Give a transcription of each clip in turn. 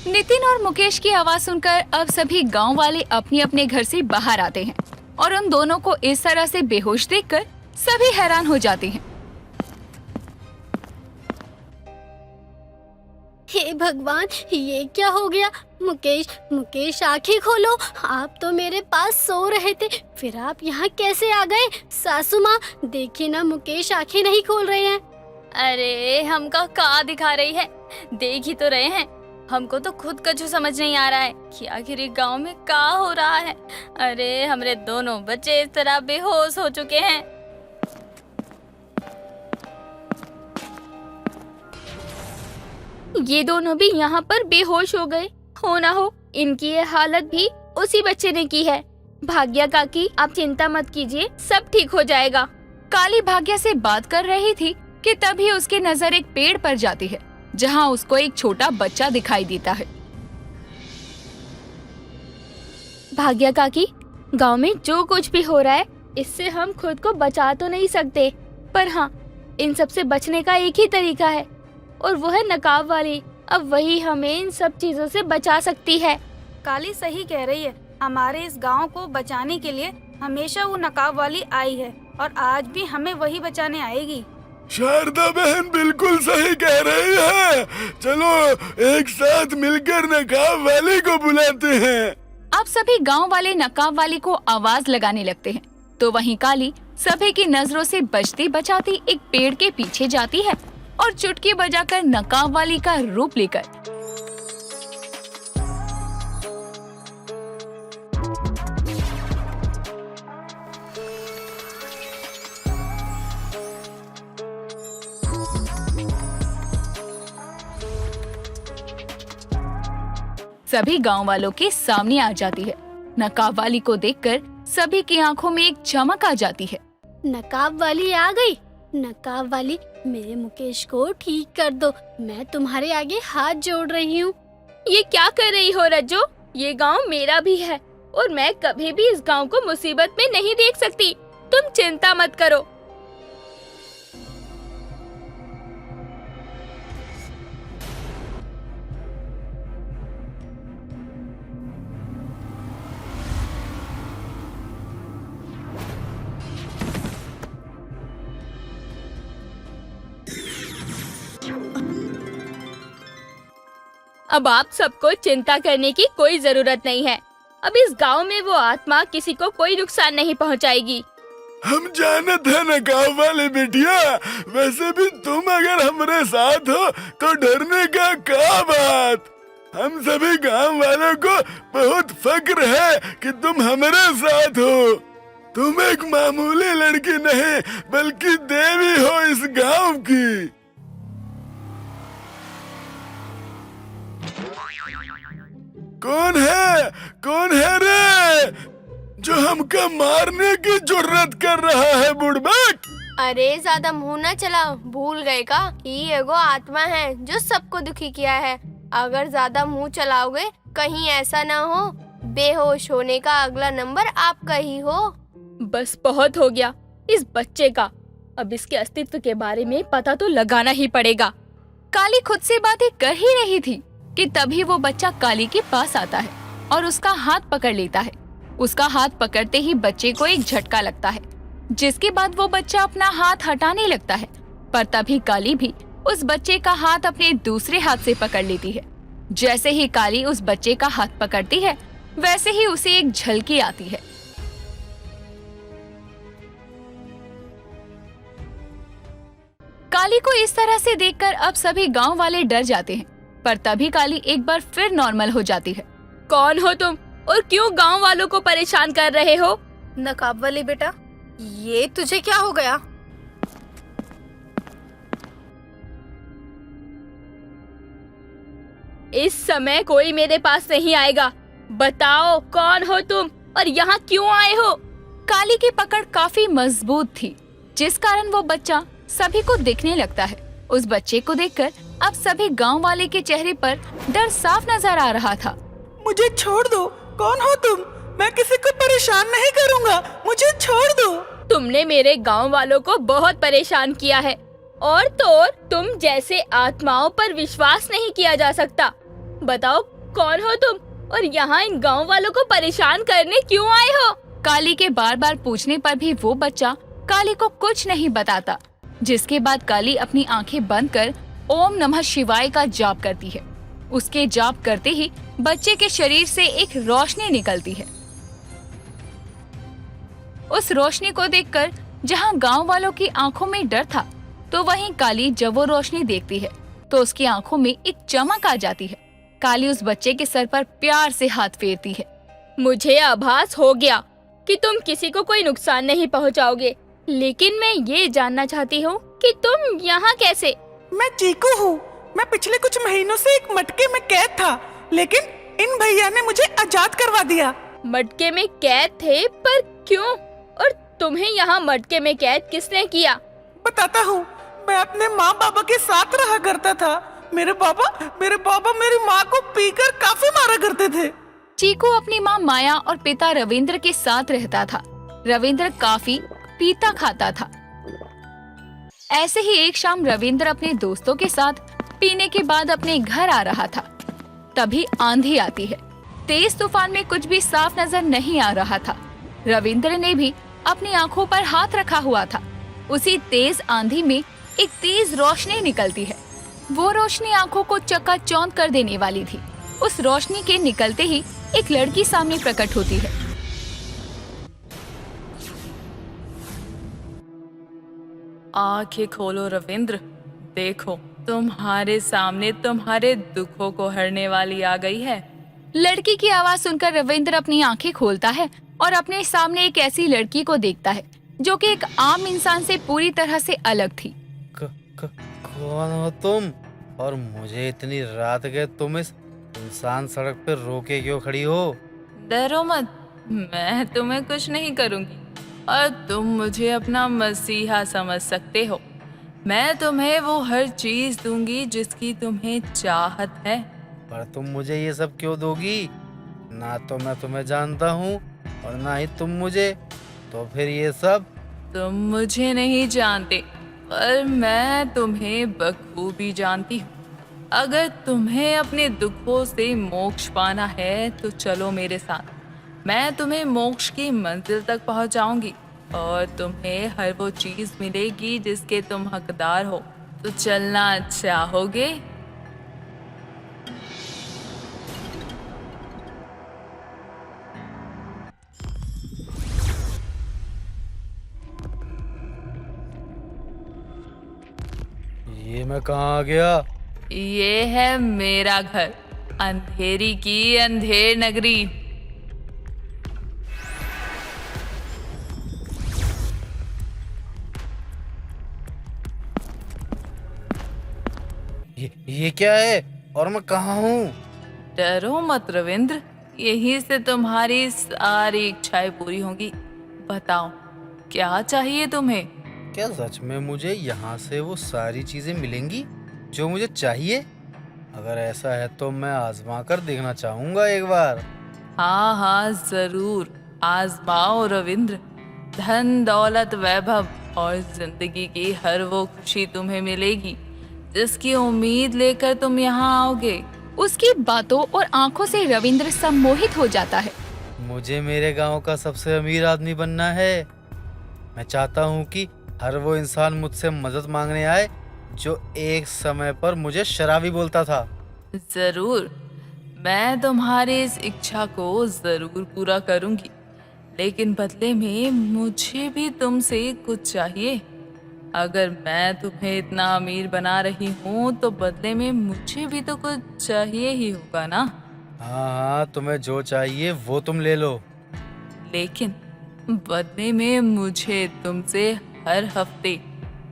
नितिन और मुकेश की आवाज सुनकर अब सभी गांव वाले अपने अपने घर से बाहर आते हैं और उन दोनों को इस तरह से बेहोश देखकर सभी हैरान हो जाते हैं। हे भगवान, ये क्या हो गया? मुकेश आंखें खोलो। आप तो मेरे पास सो रहे थे, फिर आप यहाँ कैसे आ गए? सासू माँ, देखिए ना, मुकेश आंखें नहीं खोल रहे हैं। अरे हमका कहाँ दिखा रही है, देख ही तो रहे हैं। हमको तो खुद कछु समझ नहीं आ रहा है कि आखिर गांव में क्या हो रहा है। अरे हमरे दोनों बच्चे इस तरह बेहोश हो चुके हैं। ये दोनों भी यहाँ पर बेहोश हो गए। हो ना हो इनकी ये हालत भी उसी बच्चे ने की है। भाग्या काकी, आप चिंता मत कीजिए, सब ठीक हो जाएगा। काली भाग्या से बात कर रही थी कि तभी उसकी नजर एक पेड़ पर जाती है जहाँ उसको एक छोटा बच्चा दिखाई देता है। भाग्या काकी, गांव में जो कुछ भी हो रहा है इससे हम खुद को बचा तो नहीं सकते, पर हाँ, इन सब से बचने का एक ही तरीका है और वो है नकाब वाली। अब वही हमें इन सब चीजों से बचा सकती है। काली सही कह रही है। हमारे इस गांव को बचाने के लिए हमेशा वो नकाब वाली आई है और आज भी हमें वही बचाने आएगी। शारदा बहन बिल्कुल सही कह रही है। चलो एक साथ मिलकर नकाब वाली को बुलाते हैं। अब सभी गांव वाले नकाब वाली को आवाज लगाने लगते हैं। तो वहीं काली सभी की नजरों से बचती बचाती एक पेड़ के पीछे जाती है और चुटकी बजाकर नकाब वाली का रूप लेकर सभी गांव वालों के सामने आ जाती है। नकाब वाली को देखकर सभी की आंखों में एक चमक आ जाती है। नकाब वाली आ गई। नकाब वाली, मेरे मुकेश को ठीक कर दो। मैं तुम्हारे आगे हाथ जोड़ रही हूँ। ये क्या कर रही हो रज्जो? ये गांव मेरा भी है और मैं कभी भी इस गांव को मुसीबत में नहीं देख सकती। तुम चिंता मत करो। अब आप सबको चिंता करने की कोई जरूरत नहीं है। अब इस गांव में वो आत्मा किसी को कोई नुकसान नहीं पहुंचाएगी। हम जानत है नकाब वाले बिटिया, वैसे भी तुम अगर हमारे साथ हो तो डरने का क्या बात। हम सभी गांव वालों को बहुत फक्र है कि तुम हमारे साथ हो। तुम एक मामूली लड़की नहीं बल्कि देवी हो इस गांव की। कौन है रे जो हमको मारने की जुर्रत कर रहा है बुड़बक? अरे ज्यादा मुंह न चलाओ, भूल गए का? ये एगो आत्मा है जो सबको दुखी किया है। अगर ज्यादा मुंह चलाओगे कहीं ऐसा ना हो बेहोश होने का अगला नंबर आपका ही हो। बस बहुत हो गया इस बच्चे का। अब इसके अस्तित्व के बारे में पता तो लगाना ही पड़ेगा। काली खुद से बातें कर ही रही थी कि तभी वो बच्चा काली के पास आता है और उसका हाथ पकड़ लेता है। उसका हाथ पकड़ते ही बच्चे को एक झटका लगता है, जिसके बाद वो बच्चा अपना हाथ हटाने लगता है। पर तभी काली भी उस बच्चे का हाथ अपने दूसरे हाथ से पकड़ लेती है। जैसे ही काली उस बच्चे का हाथ पकड़ती है, वैसे ही उसे एक झलकी आती है। काली को इस तरह से देखकर अब सभी गांव वाले डर जाते हैं, पर तभी काली एक बार फिर नॉर्मल हो जाती है। कौन हो तुम और क्यों गांव वालों को परेशान कर रहे हो? नकाब वाली बेटा, ये तुझे क्या हो गया? इस समय कोई मेरे पास नहीं आएगा। बताओ कौन हो तुम और यहाँ क्यों आए हो? काली की पकड़ काफी मजबूत थी, जिस कारण वो बच्चा सभी को दिखने लगता है। उस बच्चे को देखकर अब सभी गांव वाले के चेहरे पर डर साफ नजर आ रहा था। मुझे छोड़ दो। कौन हो तुम? मैं किसी को परेशान नहीं करूंगा, मुझे छोड़ दो। तुमने मेरे गांव वालों को बहुत परेशान किया है और तो और तुम जैसे आत्माओं पर विश्वास नहीं किया जा सकता। बताओ कौन हो तुम और यहाँ इन गांव वालों को परेशान करने क्यों आए हो? काली के बार बार पूछने पर भी वो बच्चा काली को कुछ नहीं बताता, जिसके बाद काली अपनी आंखें बंद कर ओम नमः शिवाय का जाप करती है। उसके जाप करते ही बच्चे के शरीर से एक रोशनी निकलती है। उस रोशनी को देखकर जहां गांव वालों की आंखों में डर था, तो वहीं काली जब वो रोशनी देखती है तो उसकी आंखों में एक चमक आ जाती है। काली उस बच्चे के सर पर प्यार से हाथ फेरती है। मुझे आभास हो गया कि तुम किसी को कोई नुकसान नहीं पहुंचाओगे, लेकिन मैं ये जानना चाहती हूँ कि तुम यहाँ कैसे? मैं चीकू हूँ। मैं पिछले कुछ महीनों से एक मटके में कैद था, लेकिन इन भैया ने मुझे आजाद करवा दिया। मटके में कैद थे, पर क्यों? और तुम्हें यहाँ मटके में कैद किसने किया? बताता हूँ। मैं अपने माँ बाबा के साथ रहा करता था। मेरे पापा मेरी माँ को पीकर काफी मारा करते थे। चीकू अपनी माँ माया और पिता रविंद्र के साथ रहता था। रविंद्र काफी पीता खाता था। ऐसे ही एक शाम रविंद्र अपने दोस्तों के साथ पीने के बाद अपने घर आ रहा था। तभी आंधी आती है। तेज तूफान में कुछ भी साफ नजर नहीं आ रहा था। रविंद्र ने भी अपनी आंखों पर हाथ रखा हुआ था। उसी तेज आंधी में एक तेज रोशनी निकलती है। वो रोशनी आंखों को चकाचौंध कर देने वाली थी। उस रोशनी के निकलते ही एक लड़की सामने प्रकट होती है। आंखें खोलो रविंद्र, देखो तुम्हारे सामने तुम्हारे दुखों को हरने वाली आ गई है। लड़की की आवाज सुनकर रविंद्र अपनी आंखें खोलता है और अपने सामने एक ऐसी लड़की को देखता है जो कि एक आम इंसान से पूरी तरह से अलग थी। कौन हो तुम? और मुझे इतनी रात के तुम इस इंसान सड़क पर रोके क्यों खड़ी हो? डरो मत, मैं तुम्हें कुछ नहीं करूंगी और तुम मुझे अपना मसीहा समझ सकते हो। मैं तुम्हें वो हर चीज दूंगी जिसकी तुम्हें चाहत है। पर तुम मुझे ये सब क्यों दोगी? ना तो मैं तुम्हें जानता हूँ और ना ही तुम मुझे, तो फिर ये सब? तुम मुझे नहीं जानते, पर मैं तुम्हें बखूबी जानती हूँ। अगर तुम्हें अपने दुखों से मोक्ष पाना है तो चलो मेरे साथ। मैं तुम्हें मोक्ष की मंजिल तक पहुँचाऊंगी और तुम्हें हर वो चीज मिलेगी जिसके तुम हकदार हो। तो चलना चाहोगे? ये मैं कहाँ आ गया? ये है मेरा घर, अंधेरी की अंधेर नगरी। ये क्या है और मैं कहाँ हूँ? डरो मत रविंद्र, यहीं से तुम्हारी सारी इच्छाएं पूरी होंगी। बताओ क्या चाहिए तुम्हें? क्या सच में मुझे यहाँ से वो सारी चीजें मिलेंगी जो मुझे चाहिए? अगर ऐसा है तो मैं आजमा कर देखना चाहूंगा एक बार। हाँ हाँ जरूर आजमाओ रविंद्र। धन दौलत वैभव और जिंदगी की हर वो खुशी तुम्हें मिलेगी जिसकी उम्मीद लेकर तुम यहाँ आओगे। उसकी बातों और आंखों से रविंद्र सम्मोहित हो जाता है। मुझे मेरे गांव का सबसे अमीर आदमी बनना है। मैं चाहता हूँ कि हर वो इंसान मुझसे मदद मांगने आए जो एक समय पर मुझे शराबी बोलता था। जरूर, मैं तुम्हारी इस इच्छा को जरूर पूरा करूंगी, लेकिन बदले में मुझे भी तुमसे कुछ चाहिए। अगर मैं तुम्हें इतना अमीर बना रही हूँ तो बदले में मुझे भी तो कुछ चाहिए ही होगा ना। हाँ, तुम्हें जो चाहिए वो तुम ले लो। लेकिन बदले में मुझे तुमसे हर हफ्ते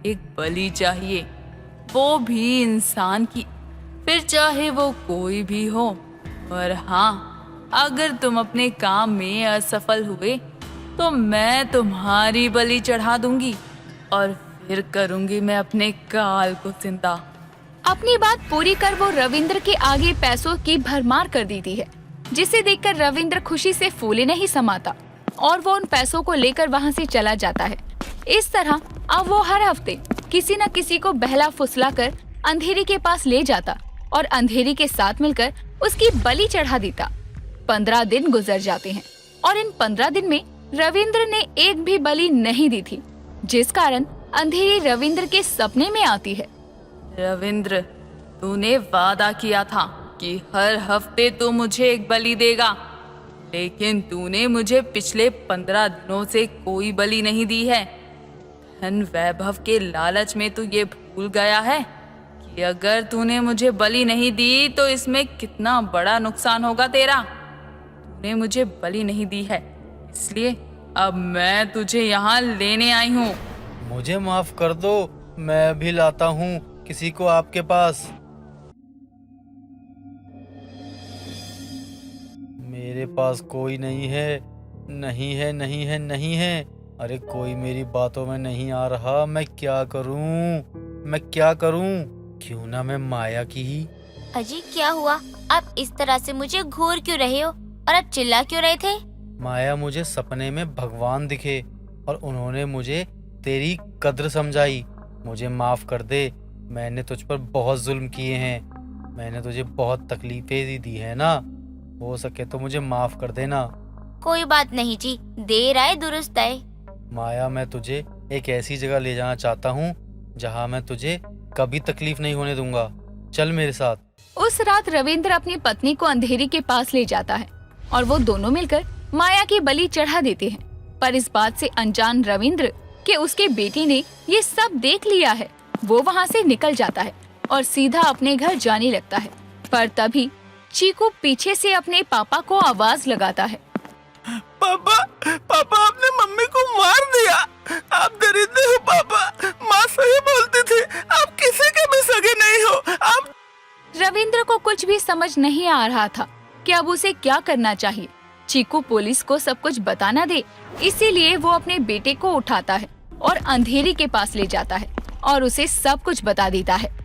एक बलि चाहिए, वो भी इंसान की, फिर चाहे वो कोई भी हो। और हाँ, अगर तुम अपने काम में असफल हुए तो मैं तुम्हारी बलि चढ़ा दूंगी और फिर करूंगी मैं अपने काल को जिंदा। अपनी बात पूरी कर वो रविंद्र के आगे पैसों की भरमार कर देती है, जिसे देखकर रविंद्र खुशी से फूले नहीं समाता और वो उन पैसों को लेकर वहाँ से चला जाता है। इस तरह अब वो हर हफ्ते किसी न किसी को बहला फुसला कर अंधेरी के पास ले जाता और अंधेरी के साथ मिलकर उसकी बलि चढ़ा देता। 15 दिन गुजर जाते हैं और इन 15 दिन में रविंद्र ने एक भी बलि नहीं दी थी, जिस कारण अंधेरी रविंद्र के सपने में आती है। रविंद्र, तूने वादा किया था कि हर हफ्ते तू मुझे एक बलि देगा, लेकिन तूने मुझे पिछले 15 दिनों से कोई बलि नहीं दी है। धन वैभव के लालच में तू ये भूल गया है कि अगर तूने मुझे बलि नहीं दी तो इसमें कितना बड़ा नुकसान होगा तेरा। तूने मुझे बलि नहीं दी है, इसलिए अब मैं तुझे यहाँ लेने आई हूँ। मुझे माफ कर दो, मैं भी लाता हूँ किसी को आपके पास। मेरे पास कोई नहीं है, नहीं है, नहीं है, नहीं है। अरे कोई मेरी बातों में नहीं आ रहा, मैं क्या करूं, मैं क्या करूं? क्यों ना मैं माया की ही। अजी क्या हुआ? आप इस तरह से मुझे घूर क्यों रहे हो और आप चिल्ला क्यों रहे थे? माया, मुझे सपने में भगवान दिखे और उन्होंने मुझे तेरी कद्र समझाई। मुझे माफ कर दे, मैंने तुझ पर बहुत जुल्म किए हैं, मैंने तुझे बहुत तकलीफें दी है ना। हो सके तो मुझे माफ कर देना। कोई बात नहीं जी, देर आए दुरुस्त आए। माया, मैं तुझे एक ऐसी जगह ले जाना चाहता हूँ जहाँ मैं तुझे कभी तकलीफ नहीं होने दूंगा। चल मेरे साथ। उस रात रविंद्र अपनी पत्नी को अंधेरी के पास ले जाता है और वो दोनों मिलकर माया की बलि चढ़ा देते हैं। पर इस बात से अनजान रविंद्र कि उसके बेटे ने ये सब देख लिया है, वो वहाँ से निकल जाता है और सीधा अपने घर जाने लगता है। पर तभी चीकू पीछे से अपने पापा को आवाज लगाता है। पापा, पापा आपने मम्मी को मार दिया। आप दरिद्र हो पापा, माँ सही बोलती थी, आप किसी के भी सगे नहीं हो। आप रविंद्र को कुछ भी समझ नहीं आ रहा था कि अब उसे क्या करना चाहिए। चीकू पुलिस को सब कुछ बता न दे, इसीलिए वो अपने बेटे को उठाता है और अंधेरी के पास ले जाता है और उसे सब कुछ बता देता है।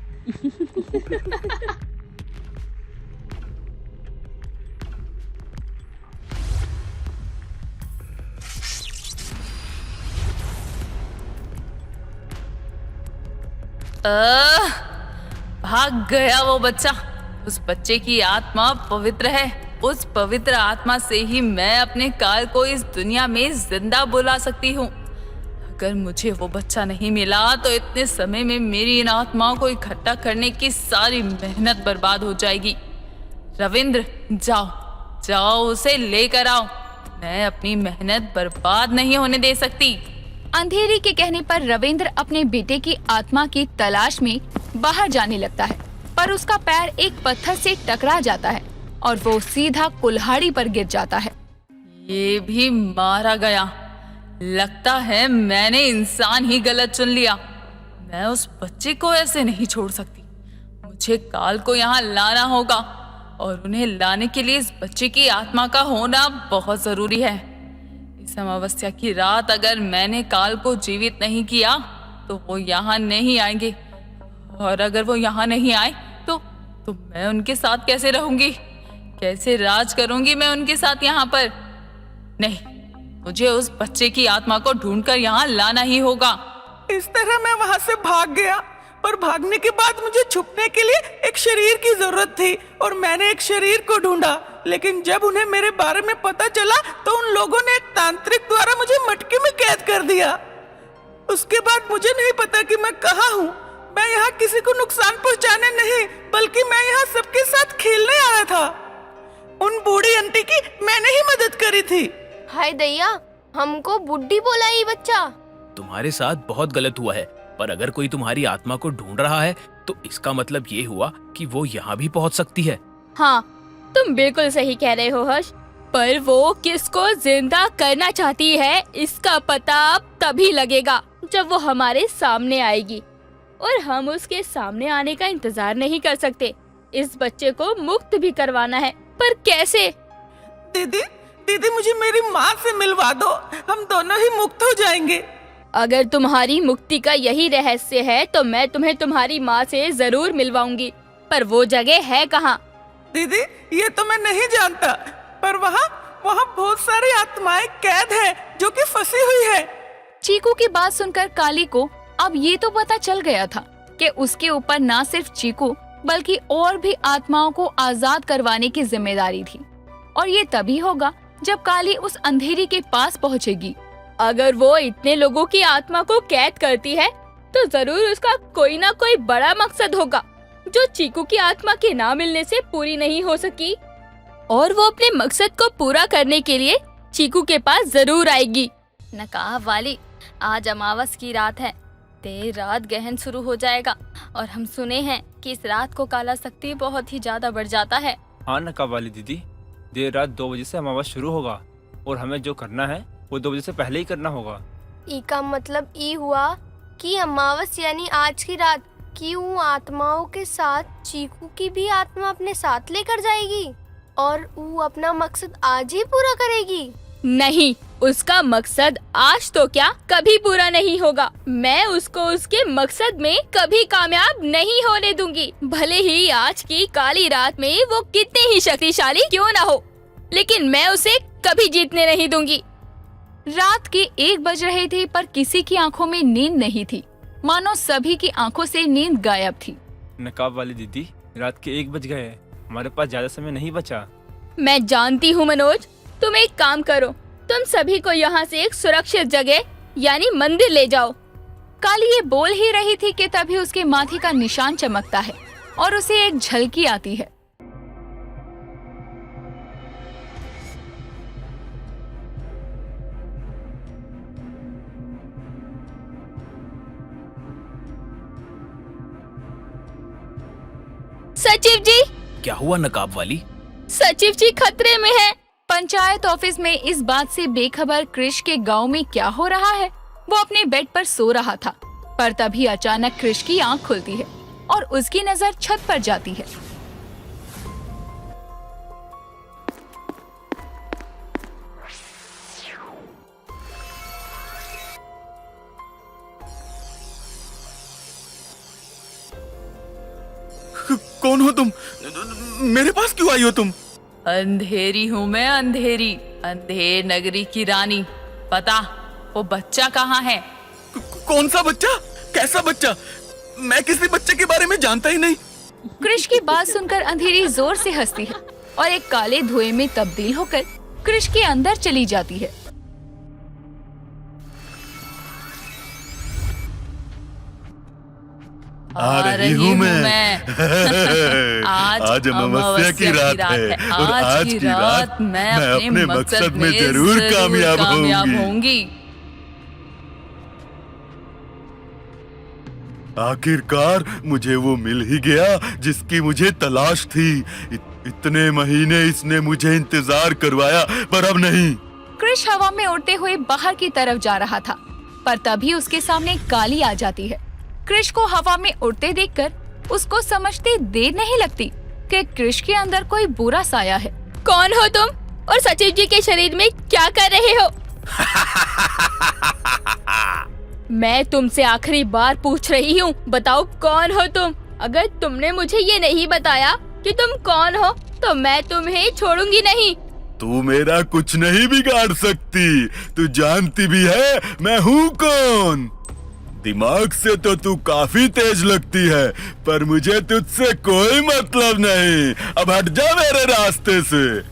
भाग गया वो बच्चा। उस बच्चे की आत्मा पवित्र है, उस पवित्र आत्मा से ही मैं अपने काल को इस दुनिया में जिंदा बुला सकती हूँ। अगर मुझे वो बच्चा नहीं मिला तो इतने समय में मेरी इन आत्माओं को इकट्ठा करने की सारी मेहनत बर्बाद हो जाएगी। रविंद्र, जाओ जाओ उसे लेकर आओ, मैं अपनी मेहनत बर्बाद नहीं होने दे सकती। अंधेरी के कहने पर रविंद्र अपने बेटे की आत्मा की तलाश में बाहर जाने लगता है, पर उसका पैर एक पत्थर से टकरा जाता है और वो सीधा कुल्हाड़ी पर गिर जाता है। ये भी मारा गया। लगता है मैंने इंसान ही गलत चुन लिया। मैं उस बच्चे को ऐसे नहीं छोड़ सकती। मुझे काल को यहाँ लाना होगा और उन्हें लाने के लिए इस बच्चे की आत्मा का होना बहुत जरूरी है। इस अमावस्या की रात अगर मैंने काल को जीवित नहीं किया तो वो यहाँ नहीं आएंगे, और अगर वो यहाँ नहीं आए तो मैं उनके साथ कैसे रहूंगी, कैसे राज करूंगी मैं उनके साथ यहाँ पर। नहीं, मुझे उस बच्चे की आत्मा को ढूंढकर यहाँ लाना ही होगा। इस तरह मैं वहाँ से भाग गया, पर भागने के बाद मुझे छुपने के लिए एक शरीर की जरूरत थी और मैंने एक शरीर को ढूंढा। लेकिन जब उन्हें मेरे बारे में पता चला तो उन लोगों ने एक तांत्रिक द्वारा मुझे मटके में कैद कर दिया। उसके बाद मुझे नहीं पता कि मैं कहाँ हूँ। मैं यहाँ किसी को नुकसान पहुँचाने नहीं, बल्कि मैं यहाँ सबके साथ खेलने आया था। उन बूढ़ी आंटी की मैंने ही मदद करी थी। हाय दैया, हमको बुड्ढी बोला ये बच्चा। तुम्हारे साथ बहुत गलत हुआ है, पर अगर कोई तुम्हारी आत्मा को ढूंढ रहा है तो इसका मतलब ये हुआ कि वो यहाँ भी पहुँच सकती है। हाँ, तुम बिल्कुल सही कह रहे हो हर्ष, पर वो किसको जिंदा करना चाहती है इसका पता अब तभी लगेगा जब वो हमारे सामने आएगी, और हम उसके सामने आने का इंतजार नहीं कर सकते। इस बच्चे को मुक्त भी करवाना है, पर कैसे? दीदी, दीदी मुझे मेरी माँ से मिलवा दो, हम दोनों ही मुक्त हो जाएंगे। अगर तुम्हारी मुक्ति का यही रहस्य है तो मैं तुम्हें तुम्हारी माँ से जरूर मिलवाऊंगी, पर वो जगह है कहाँ? दीदी, ये तो मैं नहीं जानता, पर वहाँ बहुत सारी आत्माएं कैद है जो कि फंसी हुई है। चीकू की बात सुनकर काली को अब ये तो पता चल गया था कि उसके ऊपर ना सिर्फ चीकू बल्कि और भी आत्माओं को आजाद करवाने की जिम्मेदारी थी। और ये तभी होगा जब काली उस अंधेरी के पास पहुंचेगी। अगर वो इतने लोगों की आत्मा को कैद करती है तो जरूर उसका कोई ना कोई बड़ा मकसद होगा जो चीकू की आत्मा के ना मिलने से पूरी नहीं हो सकी, और वो अपने मकसद को पूरा करने के लिए चीकू के पास जरूर आएगी। नकाब वाली, आज अमावस की रात है, देर रात गहन शुरू हो जाएगा और हम सुने हैं कि इस रात को काला शक्ति बहुत ही ज्यादा बढ़ जाता है। हाँ नकाब वाली दीदी, देर रात 2 बजे से अमावस शुरू होगा और हमें जो करना है वो 2 बजे से पहले ही करना होगा। ई का मतलब ई हुआ कि अमावस यानी आज की रात की उन आत्माओं के साथ चीकू की भी आत्मा अपने साथ लेकर जाएगी और वो अपना मकसद आज ही पूरा करेगी। नहीं, उसका मकसद आज तो क्या कभी पूरा नहीं होगा। मैं उसको उसके मकसद में कभी कामयाब नहीं होने दूंगी, भले ही आज की काली रात में वो कितनी ही शक्तिशाली क्यों ना हो, लेकिन मैं उसे कभी जीतने नहीं दूंगी। रात के 1 बज रहे थे पर किसी की आंखों में नींद नहीं थी, मानो सभी की आंखों से नींद गायब थी। नकाब वाली दीदी, रात के 1 बज गए, हमारे पास ज्यादा समय नहीं बचा। मैं जानती हूँ मनोज, तुम एक काम करो, तुम सभी को यहाँ से एक सुरक्षित जगह यानी मंदिर ले जाओ। काली ये बोल ही रही थी कि तभी उसके माथे का निशान चमकता है और उसे एक झलकी आती है। सचिव जी! क्या हुआ नकाब वाली? सचिव जी खतरे में है। पंचायत ऑफिस में इस बात से बेखबर कृष के गांव में क्या हो रहा है, वो अपने बेड पर सो रहा था, पर तभी अचानक कृष की आंख खुलती है और उसकी नजर छत पर जाती है। कौन हो तुम? मेरे पास क्यों आई हो तुम? अंधेरी हूँ मैं, अंधेरी, अंधेर नगरी की रानी। पता वो बच्चा कहाँ है? कौन सा बच्चा? कैसा बच्चा? मैं किसी बच्चे के बारे में जानता ही नहीं। कृष की बात सुनकर अंधेरी जोर से हंसती है और एक काले धुएं में तब्दील होकर कृष के अंदर चली जाती है। आ रही हूँ मैं। आज अमावस्या की रात है और आज की रात मैं अपने मकसद में जरूर कामयाब होंगी। आखिरकार मुझे वो मिल ही गया जिसकी मुझे तलाश थी। इतने महीने इसने मुझे इंतजार करवाया, पर अब नहीं। कृष हवा में उड़ते हुए बाहर की तरफ जा रहा था, पर तभी उसके सामने काली आ जाती है। कृष को हवा में उड़ते देखकर उसको समझते देर नहीं लगती कि कृष के अंदर कोई बुरा साया है। कौन हो तुम और सचिव जी के शरीर में क्या कर रहे हो? मैं तुमसे आखिरी बार पूछ रही हूँ, बताओ कौन हो तुम? अगर तुमने मुझे ये नहीं बताया कि तुम कौन हो तो मैं तुम्हें छोड़ूंगी नहीं। तू मेरा कुछ नहीं बिगाड़ सकती, तू जानती भी है मैं हूँ कौन। दिमाग से तो तू काफी तेज लगती है, पर मुझे तुझसे कोई मतलब नहीं। अब हट जा मेरे रास्ते से।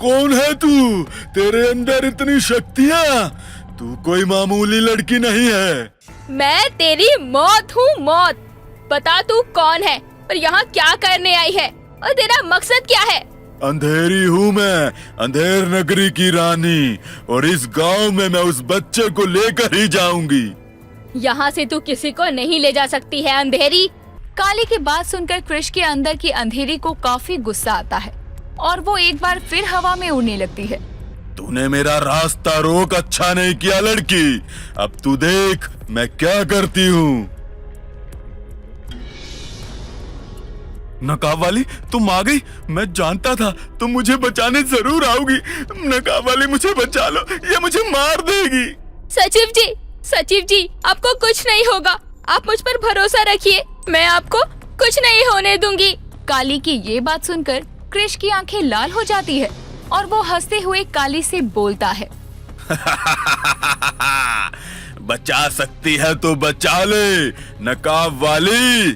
कौन है तू? तेरे अंदर इतनी शक्तियाँ? तू कोई मामूली लड़की नहीं है। मैं तेरी मौत हूँ, मौत। बता तू कौन है और यहाँ क्या करने आई है और तेरा मकसद क्या है? अंधेरी हूँ मैं, अंधेर नगरी की रानी, और इस गांव में मैं उस बच्चे को लेकर ही जाऊंगी। यहाँ से तू किसी को नहीं ले जा सकती है अंधेरी। काली की बात सुनकर कृष के अंदर की अंधेरी को काफी गुस्सा आता है और वो एक बार फिर हवा में उड़ने लगती है। तूने मेरा रास्ता रोक अच्छा नहीं किया लड़की, अब तू देख मैं क्या करती हूँ। नकाब वाली, तुम आ गई। मैं जानता था तुम मुझे बचाने जरूर आओगी। नकाब वाली, मुझे बचा लो, ये मुझे मार देगी। सचिव जी, आपको कुछ नहीं होगा, आप मुझ पर भरोसा रखिए। मैं आपको कुछ नहीं होने दूंगी। काली की ये बात सुनकर कृष की आंखें लाल हो जाती है और वो हंसते हुए काली से बोलता है। बचा सकती है तो बचा ले, नकाब वाली।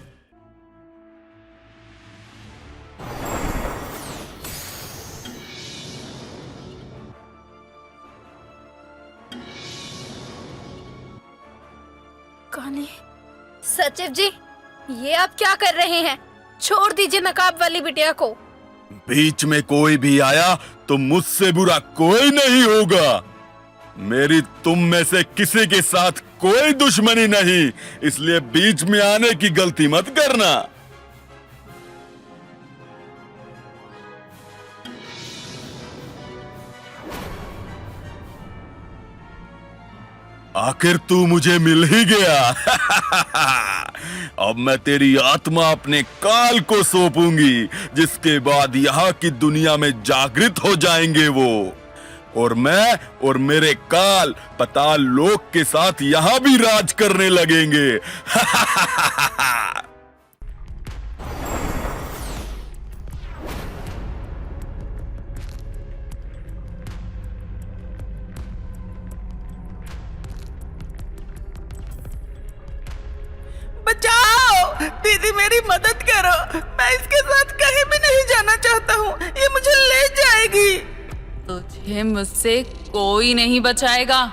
काली, सचिव जी, ये आप क्या कर रहे हैं? छोड़ दीजिए नकाब वाली बिटिया को। बीच में कोई भी आया तो मुझसे बुरा कोई नहीं होगा। मेरी तुम में से किसी के साथ कोई दुश्मनी नहीं, इसलिए बीच में आने की गलती मत करना। आखिर तू मुझे मिल ही गया। अब मैं तेरी आत्मा अपने काल को सौंपूंगी, जिसके बाद यहाँ की दुनिया में जागृत हो जाएंगे वो, और मैं और मेरे काल पाताल लोक के साथ यहाँ भी राज करने लगेंगे। बचाओ दीदी, मेरी मदद करो। मैं इसके साथ कहीं भी नहीं जाना चाहता हूँ, ये मुझे ले जाएगी। तुझे मुझसे कोई नहीं बचाएगा।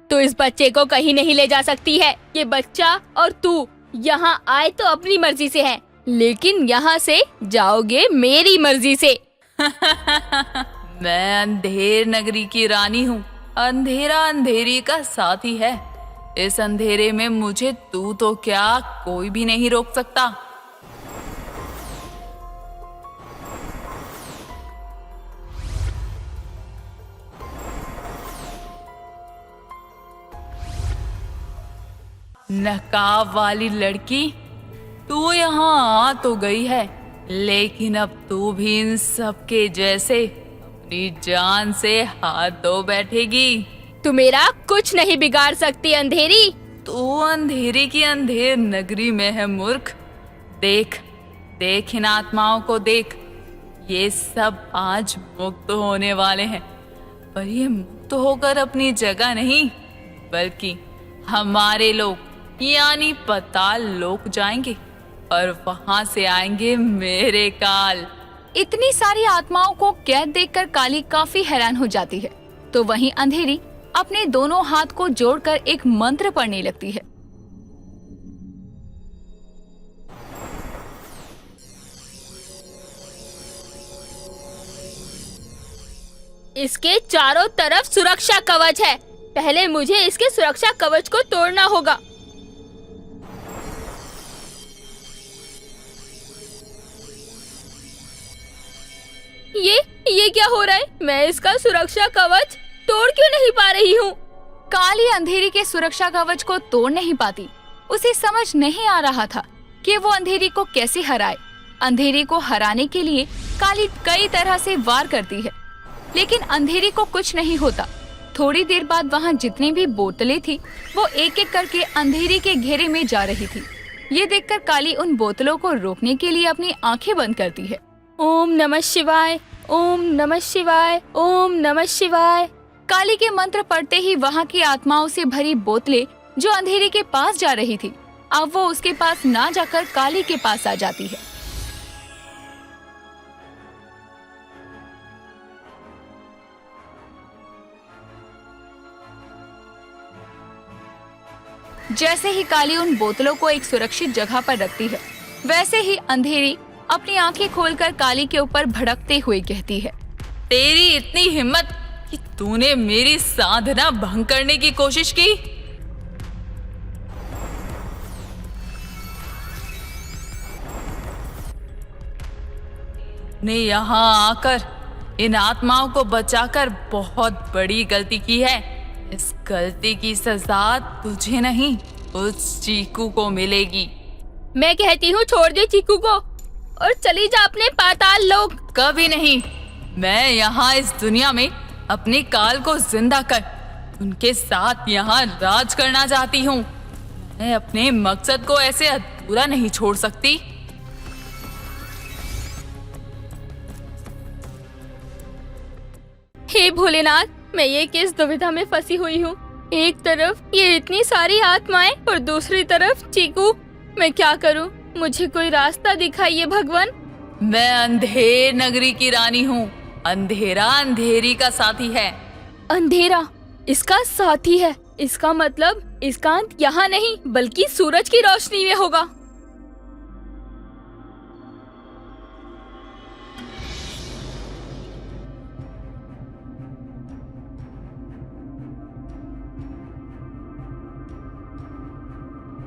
तो इस बच्चे को कहीं नहीं ले जा सकती है। ये बच्चा और तू यहाँ आए तो अपनी मर्जी से है, लेकिन यहाँ से जाओगे मेरी मर्जी से। मैं अंधेर नगरी की रानी हूँ। अंधेरा अंधेरी का साथी है। इस अंधेरे में मुझे तू तो क्या, कोई भी नहीं रोक सकता। नकाब वाली लड़की, तू यहाँ आ तो गई है, लेकिन अब तू भी इन सबके जैसे अपनी जान से हाथ धो बैठेगी। तू मेरा कुछ नहीं बिगाड़ सकती अंधेरी। तू अंधेरी की अंधेर नगरी में है मूर्ख। देख देख इन आत्माओं को देख, ये सब आज मुक्त होने वाले हैं, पर ये मुक्त होकर अपनी जगह नहीं, बल्कि हमारे लोग यानी पाताल लोक जाएंगे और वहां से आएंगे मेरे काल। इतनी सारी आत्माओं को कैद देखकर काली काफी हैरान हो जाती है। तो वहीं अंधेरी अपने दोनों हाथ को जोड़कर एक मंत्र पढ़ने लगती है। इसके चारों तरफ सुरक्षा कवच है। पहले मुझे इसके सुरक्षा कवच को तोड़ना होगा। ये क्या हो रहा है? मैं इसका सुरक्षा कवच तोड़ क्यों नहीं पा रही हूँ? काली अंधेरी के सुरक्षा कवच को तोड़ नहीं पाती। उसे समझ नहीं आ रहा था कि वो अंधेरी को कैसे हराए। अंधेरी को हराने के लिए काली कई तरह से वार करती है, लेकिन अंधेरी को कुछ नहीं होता। थोड़ी देर बाद वहाँ जितनी भी बोतलें थी वो एक एक करके अंधेरी के घेरे में जा रही थी। ये देखकर काली उन बोतलों को रोकने के लिए अपनी आंखें बंद करती है। ओम नमः शिवाय, ओम नमः शिवाय, ओम नमः शिवाय। काली के मंत्र पढ़ते ही वहाँ की आत्माओं से भरी बोतलें जो अंधेरी के पास जा रही थी, अब वो उसके पास ना जाकर काली के पास आ जाती है। जैसे ही काली उन बोतलों को एक सुरक्षित जगह पर रखती है, वैसे ही अंधेरी अपनी आंखें खोलकर काली के ऊपर भड़कते हुए कहती है, तेरी इतनी हिम्मत कि तूने मेरी साधना भंग करने की कोशिश की। ने यहाँ आकर इन आत्माओं को बचाकर बहुत बड़ी गलती की है। इस गलती की सजा तुझे नहीं, उस चीकू को मिलेगी। मैं कहती हूँ छोड़ दे चीकू को और चली जा अपने पाताल लोक। कभी नहीं। मैं यहाँ इस दुनिया में अपने काल को जिंदा कर उनके साथ यहाँ राज करना चाहती हूँ। मैं अपने मकसद को ऐसे अधूरा नहीं छोड़ सकती। हे भोलेनाथ, मैं ये किस दुविधा में फंसी हुई हूँ। एक तरफ ये इतनी सारी आत्माएं और दूसरी तरफ चीकू। मैं क्या करूँ? मुझे कोई रास्ता दिखाइए भगवान। मैं अंधेर नगरी की रानी हूँ। अंधेरा अंधेरी का साथी है। अंधेरा इसका साथी है, इसका मतलब इसका अंत यहाँ नहीं बल्कि सूरज की रोशनी में होगा।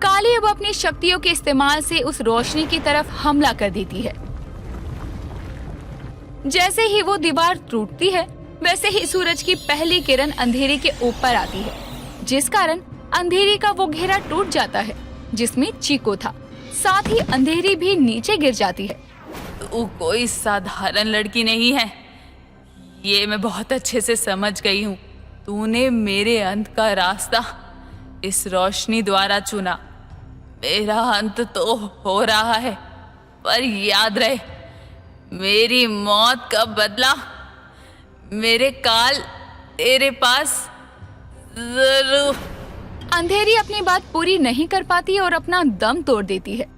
काली अब अपनी शक्तियों के इस्तेमाल से उस रोशनी की तरफ हमला कर देती है। जैसे ही वो दीवार टूटती है, वैसे ही सूरज की पहली किरण अंधेरे के ऊपर आती है, जिस कारण अंधेरे का वो घेरा टूट जाता है जिसमें चीकू था। साथ ही अंधेरी भी नीचे गिर जाती है। तू कोई साधारण लड़की नहीं है, ये मैं बहुत अच्छे से समझ गई हूँ। तूने मेरे अंत का रास्ता इस रोशनी द्वारा चुना। मेरा अंत तो हो रहा है, पर याद रहे, मेरी मौत का बदला मेरे काल तेरे पास जरूर। अंधेरी अपनी बात पूरी नहीं कर पाती और अपना दम तोड़ देती है।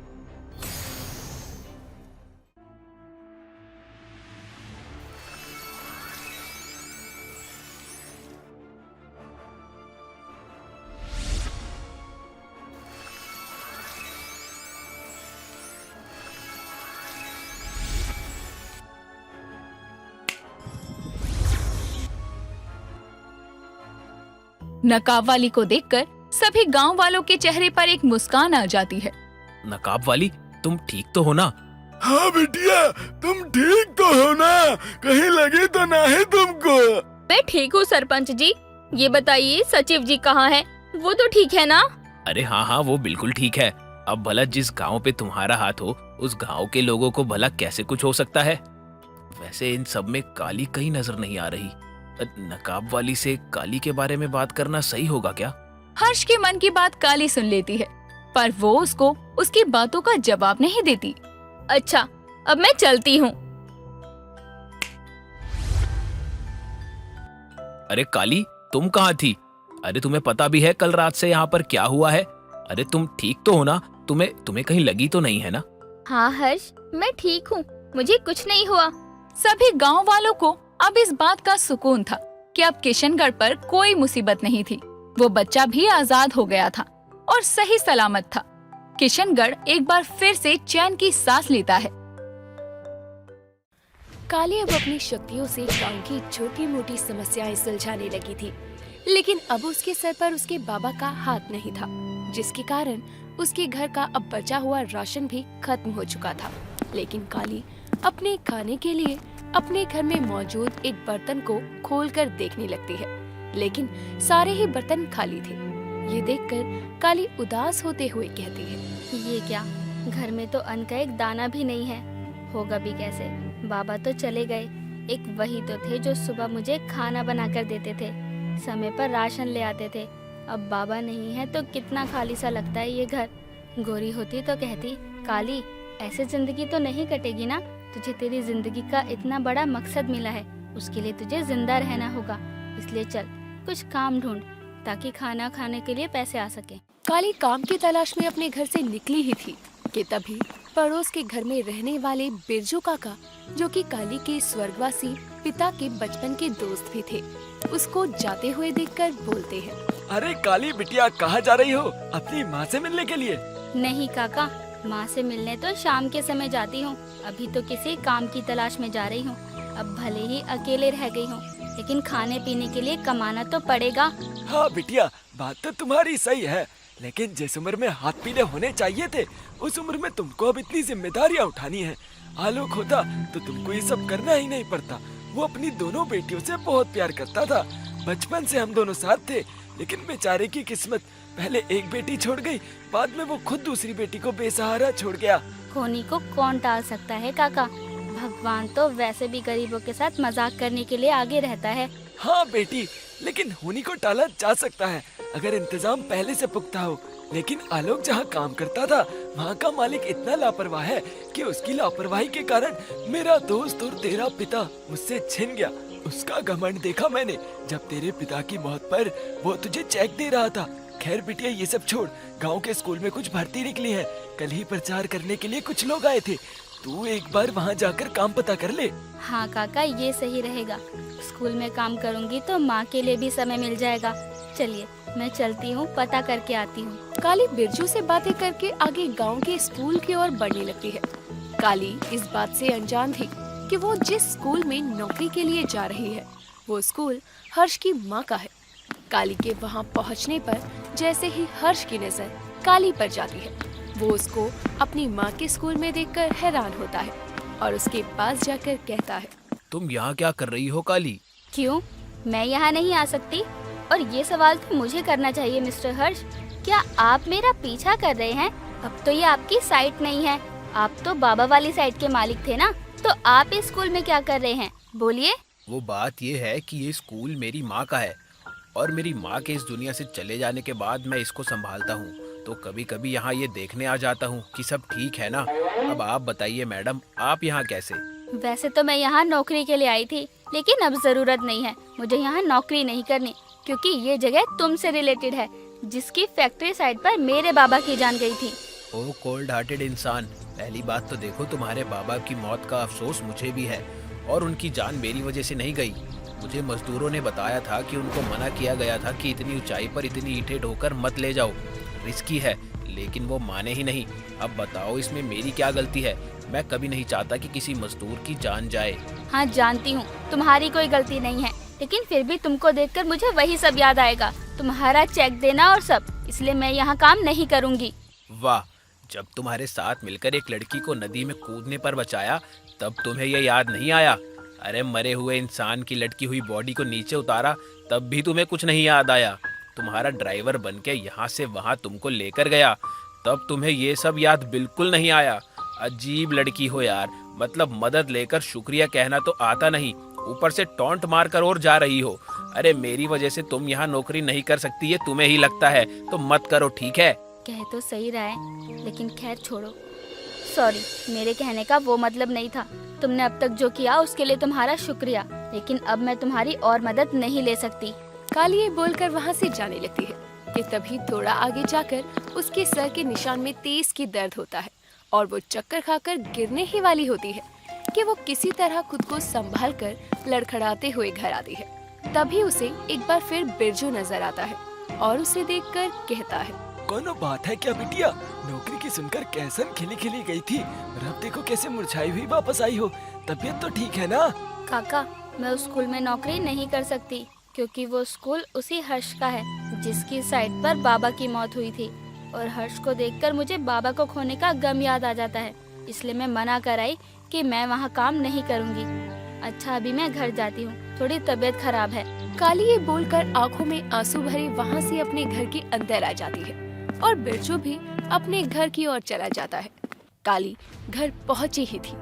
नकाब वाली को देखकर सभी गांव वालों के चेहरे पर एक मुस्कान आ जाती है। नकाब वाली, तुम ठीक तो हो ना? हाँ बिटिया, तुम ठीक तो हो ना? कहीं लगे तो ना है तुमको? मैं ठीक हूँ सरपंच जी। ये बताइए सचिव जी कहाँ हैं? वो तो ठीक है ना? अरे हाँ हाँ, वो बिल्कुल ठीक है। अब भला जिस गांव पे तुम्हारा हाथ हो, उस गांव के लोगों को भला कैसे कुछ हो सकता है? वैसे इन सब में काली कहीं नजर नहीं आ रही। नकाब वाली से काली के बारे में बात करना सही होगा क्या? हर्ष के मन की बात काली सुन लेती है, पर वो उसको उसकी बातों का जवाब नहीं देती। अच्छा, अब मैं चलती हूँ। अरे काली, तुम कहाँ थी? अरे तुम्हें पता भी है कल रात से यहाँ पर क्या हुआ है? अरे तुम ठीक तो हो ना? तुम्हें कहीं लगी तो नहीं है ना? हाँ हर्ष, मैं ठीक हूँ, मुझे कुछ नहीं हुआ। सभी गांव वालों को अब इस बात का सुकून था कि अब किशनगढ़ पर कोई मुसीबत नहीं थी। वो बच्चा भी आजाद हो गया था और सही सलामत था। किशनगढ़ एक बार फिर से चैन की सांस लेता है। काली अब अपनी शक्तियों से गांव की छोटी मोटी समस्याएं सुलझाने लगी थी, लेकिन अब उसके सर पर उसके बाबा का हाथ नहीं था, जिसके कारण उसके घर का अब बचा हुआ राशन भी खत्म हो चुका था। लेकिन काली अपने खाने के लिए अपने घर में मौजूद एक बर्तन को खोलकर देखने लगती है, लेकिन सारे ही बर्तन खाली थे। ये देखकर काली उदास होते हुए कहती है, ये क्या, घर में तो अन्न का एक दाना भी नहीं है, होगा भी कैसे? बाबा तो चले गए, एक वही तो थे जो सुबह मुझे खाना बनाकर देते थे, समय पर राशन ले आते थे। अब बाबा नहीं है तो कितना खाली सा लगता है ये घर। गोरी होती तो कहती, काली ऐसे जिंदगी तो नहीं कटेगी ना, तुझे तेरी जिंदगी का इतना बड़ा मकसद मिला है, उसके लिए तुझे जिंदा रहना होगा, इसलिए चल कुछ काम ढूंढ ताकि खाना खाने के लिए पैसे आ सके। काली काम की तलाश में अपने घर से निकली ही थी कि तभी पड़ोस के घर में रहने वाले बिरजू काका, जो कि काली के स्वर्गवासी पिता के बचपन के दोस्त भी थे, उसको जाते हुए देखकर बोलते हैं, अरे काली बिटिया, कहाँ जा रही हो? अपनी माँ से मिलने के लिए? नहीं काका, माँ से मिलने तो शाम के समय जाती हूँ, अभी तो किसी काम की तलाश में जा रही हूँ। अब भले ही अकेले रह गई हूँ, लेकिन खाने पीने के लिए कमाना तो पड़ेगा। हाँ बिटिया, बात तो तुम्हारी सही है, लेकिन जिस उम्र में हाथ पीले होने चाहिए थे, उस उम्र में तुमको अब इतनी जिम्मेदारियाँ उठानी है। आलोक होता तो तुमको ये सब करना ही नहीं पड़ता। वो अपनी दोनों बेटियों से बहुत प्यार करता था, बचपन से हम दोनों साथ थे, लेकिन बेचारे की किस्मत, पहले एक बेटी छोड़ गई, बाद में वो खुद दूसरी बेटी को बेसहारा छोड़ गया। होनी को कौन टाल सकता है काका, भगवान तो वैसे भी गरीबों के साथ मजाक करने के लिए आगे रहता है। हाँ बेटी, लेकिन होनी को टाला जा सकता है। अगर इंतजाम पहले से पुख्ता हो। लेकिन आलोक जहाँ काम करता था वहाँ का मालिक इतना लापरवाह है कि उसकी लापरवाही के कारण मेरा दोस्त और तेरा पिता मुझसे छिन गया। उसका घमंड देखा मैंने जब तेरे पिता की मौत पर वो तुझे चेक दे रहा था। खैर बिटिया ये सब छोड़, गांव के स्कूल में कुछ भर्ती निकली है। कल ही प्रचार करने के लिए कुछ लोग आए थे। तू एक बार वहाँ जाकर काम पता कर ले। हाँ काका, ये सही रहेगा। स्कूल में काम करूँगी तो माँ के लिए भी समय मिल जाएगा। चलिए मैं चलती हूँ, पता करके आती हूँ। काली बिरजू से बातें करके आगे गांव के स्कूल की ओर बढ़ने लगती है। काली इस बात से अनजान थी कि वो जिस स्कूल में नौकरी के लिए जा रही है वो स्कूल हर्ष की माँ का है। काली के वहाँ पहुँचने पर जैसे ही हर्ष की नजर काली पर जाती है, वो उसको अपनी माँ के स्कूल में देखकर हैरान होता है और उसके पास जाकर कहता है, तुम यहाँ क्या कर रही हो काली? क्यों, मैं यहाँ नहीं आ सकती? और ये सवाल तो मुझे करना चाहिए मिस्टर हर्ष। क्या आप मेरा पीछा कर रहे हैं? अब तो ये आपकी साइट नहीं है, आप तो बाबा वाली साइट के मालिक थे ना, तो आप इस स्कूल में क्या कर रहे हैं? बोलिए। वो बात ये है कि ये स्कूल मेरी माँ का है और मेरी माँ के इस दुनिया से चले जाने के बाद मैं इसको संभालता हूँ, तो कभी कभी यहाँ ये देखने आ जाता हूँ कि सब ठीक है ना। अब आप बताइए मैडम, आप यहाँ कैसे? वैसे तो मैं यहाँ नौकरी के लिए आई थी, लेकिन अब जरूरत नहीं है। मुझे यहाँ नौकरी नहीं करनी, क्योंकि ये जगह तुमसे रिलेटेड है, जिसकी फैक्ट्री साइट पर मेरे बाबा की जान गई थी। ओ कोल्ड हार्टेड इंसान, पहली बात तो देखो तुम्हारे बाबा की मौत का अफसोस मुझे भी है और उनकी जान मेरी वजह से नहीं गई। मुझे मजदूरों ने बताया था कि उनको मना किया गया था कि इतनी ऊंचाई पर इतनी ईंटें ढोकर मत ले जाओ, रिस्की है, लेकिन वो माने ही नहीं। अब बताओ इसमें मेरी क्या गलती है? मैं कभी नहीं चाहता कि किसी मजदूर की जान जाए। हाँ जानती हूँ तुम्हारी कोई गलती नहीं है, लेकिन फिर भी तुमको देखकर मुझे वही सब याद आएगा, तुम्हारा चेक देना और सब, इसलिए मैं यहाँ काम नहीं करूँगी। वाह, जब तुम्हारे साथ मिलकर एक लड़की को नदी में कूदने पर बचाया तब तुम्हें ये याद नहीं आया? अरे मरे हुए इंसान की लटकी हुई बॉडी को नीचे उतारा तब भी तुम्हें कुछ नहीं याद आया? तुम्हारा ड्राइवर बनके यहाँ से वहाँ तुमको लेकर गया तब तुम्हें ये सब याद बिल्कुल नहीं आया? अजीब लड़की हो यार, मतलब मदद लेकर शुक्रिया कहना तो आता नहीं, ऊपर से टॉन्ट मार कर और जा रही हो। अरे मेरी वजह से तुम यहाँ नौकरी नहीं कर सकती है तुम्हें ही लगता है, तो मत करो, ठीक है? कह तो सही रहा है, लेकिन खैर छोड़ो। सॉरी, मेरे कहने का वो मतलब नहीं था। तुमने अब तक जो किया उसके लिए तुम्हारा शुक्रिया, लेकिन अब मैं तुम्हारी और मदद नहीं ले सकती। काली ये बोलकर वहाँ से जाने लगती है कि तभी थोड़ा आगे जाकर उसके सर के निशान में तेज की दर्द होता है और वो चक्कर खाकर गिरने ही वाली होती है कि वो किसी तरह खुद को संभाल कर लड़खड़ाते हुए घर आती है। तभी उसे एक बार फिर बिरजू नजर आता है और उसे देखकर कहता है, कोनो बात है क्या बिटिया? नौकरी की सुनकर कैसन खिली खिली गई थी और अब देखो कैसे मुरझाई हुई वापस आई हो। तबीयत तो ठीक है ना? काका, मैं उस स्कूल में नौकरी नहीं कर सकती, क्योंकि वो स्कूल उसी हर्ष का है जिसकी साइट पर बाबा की मौत हुई थी, और हर्ष को देखकर मुझे बाबा को खोने का गम याद आ जाता है। इसलिए मैं मना कर आई कि मैं वहाँ काम नहीं करूँगी। अच्छा, अभी मैं घर जाती हूँ, थोड़ी तबीयत खराब है। काली ये बोलकर आंखों में आंसू भरे वहाँ से अपने घर के अंदर आ जाती है और बिरजू भी अपने घर की ओर चला जाता है। काली घर पहुंची ही थी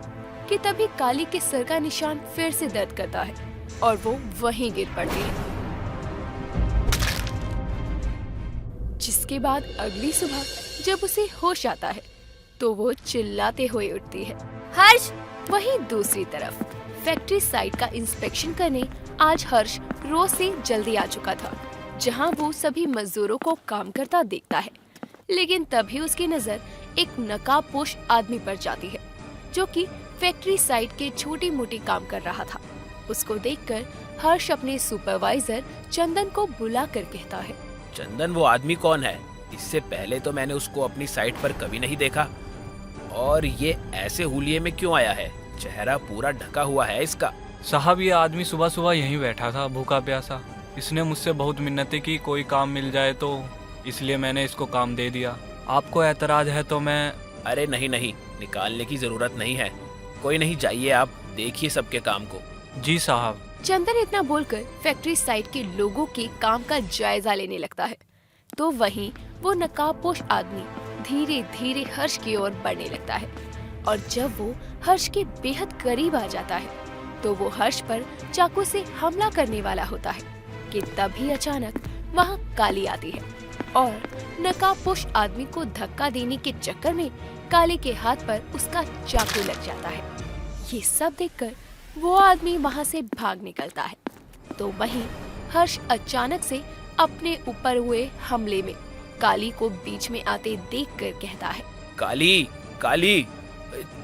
कि तभी काली के सर का निशान फिर से दर्द करता है और वो वहीं गिर पड़ती है, जिसके बाद अगली सुबह जब उसे होश आता है तो वो चिल्लाते हुए उठती है, हर्ष! वहीं दूसरी तरफ फैक्ट्री साइट का इंस्पेक्शन करने आज हर्ष रोज से जल्दी आ चुका था, जहां वो सभी मजदूरों को काम करता देखता है। लेकिन तभी उसकी नजर एक नकाबपोश आदमी पर जाती है, जो कि फैक्ट्री साइट के छोटी मोटी काम कर रहा था। उसको देखकर हर्ष अपने सुपरवाइजर चंदन को बुलाकर कहता है, चंदन वो आदमी कौन है? इससे पहले तो मैंने उसको अपनी साइट पर कभी नहीं देखा, और ये ऐसे हुलिये में क्यों आया है? चेहरा पूरा ढका हुआ है इसका। साहब, ये आदमी सुबह सुबह यहीं बैठा था भूखा प्यासा। इसने मुझसे बहुत मिन्नतें की कोई काम मिल जाए तो, इसलिए मैंने इसको काम दे दिया। आपको ऐतराज है तो मैं... अरे नहीं नहीं, निकालने की जरूरत नहीं है, कोई नहीं, जाइए आप देखिए सबके काम को। जी साहब। चंदन इतना बोलकर फैक्ट्री साइट के लोगों के काम का जायजा लेने लगता है, तो वहीं वो नकाबपोश आदमी धीरे धीरे हर्ष की ओर बढ़ने लगता है, और जब वो हर्ष के बेहद करीब आ जाता है तो वो हर्ष पर चाकू से हमला करने वाला होता है कि तभी अचानक वहाँ काली आती है और नकाबपोश आदमी को धक्का देने के चक्कर में काली के हाथ पर उसका चाकू लग जाता है। ये सब देखकर वो आदमी वहाँ से भाग निकलता है। तो वहीं हर्ष अचानक से अपने ऊपर हुए हमले में काली को बीच में आते देखकर कहता है, काली, काली,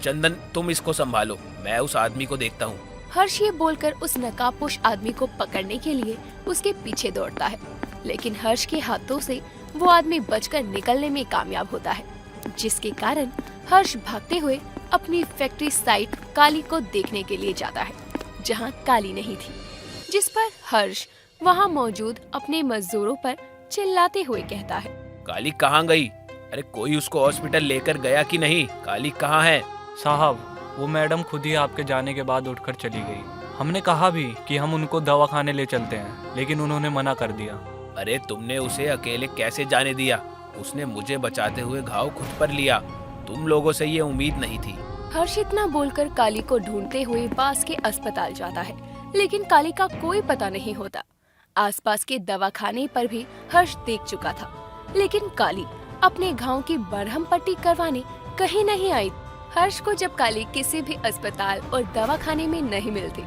चंदन तुम इसको संभालो, मैं उस आदमी को देखता हूँ। हर्ष ये बोलकर उस नकाबपोश आदमी को पकड़ने के लिए उसके पीछे दौड़ता है, लेकिन हर्ष के हाथों से वो आदमी बचकर निकलने में कामयाब होता है, जिसके कारण हर्ष भागते हुए अपनी फैक्ट्री साइट काली को देखने के लिए जाता है, जहाँ काली नहीं थी। जिस पर हर्ष वहाँ मौजूद अपने मजदूरों पर चिल्लाते हुए कहता है, काली कहाँ गई? अरे कोई उसको हॉस्पिटल लेकर गया कि नहीं? काली कहाँ है? साहब, वो मैडम खुद ही आपके जाने के बाद उठकर चली गई। हमने कहा भी कि हम उनको दवाखाने ले चलते हैं, लेकिन उन्होंने मना कर दिया। अरे तुमने उसे अकेले कैसे जाने दिया? उसने मुझे बचाते हुए घाव खुद पर लिया। तुम लोगों से ये उम्मीद नहीं थी। हर्ष इतना बोलकर काली को ढूंढते हुए पास के अस्पताल जाता है, लेकिन काली का कोई पता नहीं होता। आसपास के दवाखाने पर भी हर्ष देख चुका था, लेकिन काली अपने घाव की बरहम पट्टी करवाने कहीं नहीं आई। हर्ष को जब काली किसी भी अस्पताल और दवाखाने में नहीं मिलती,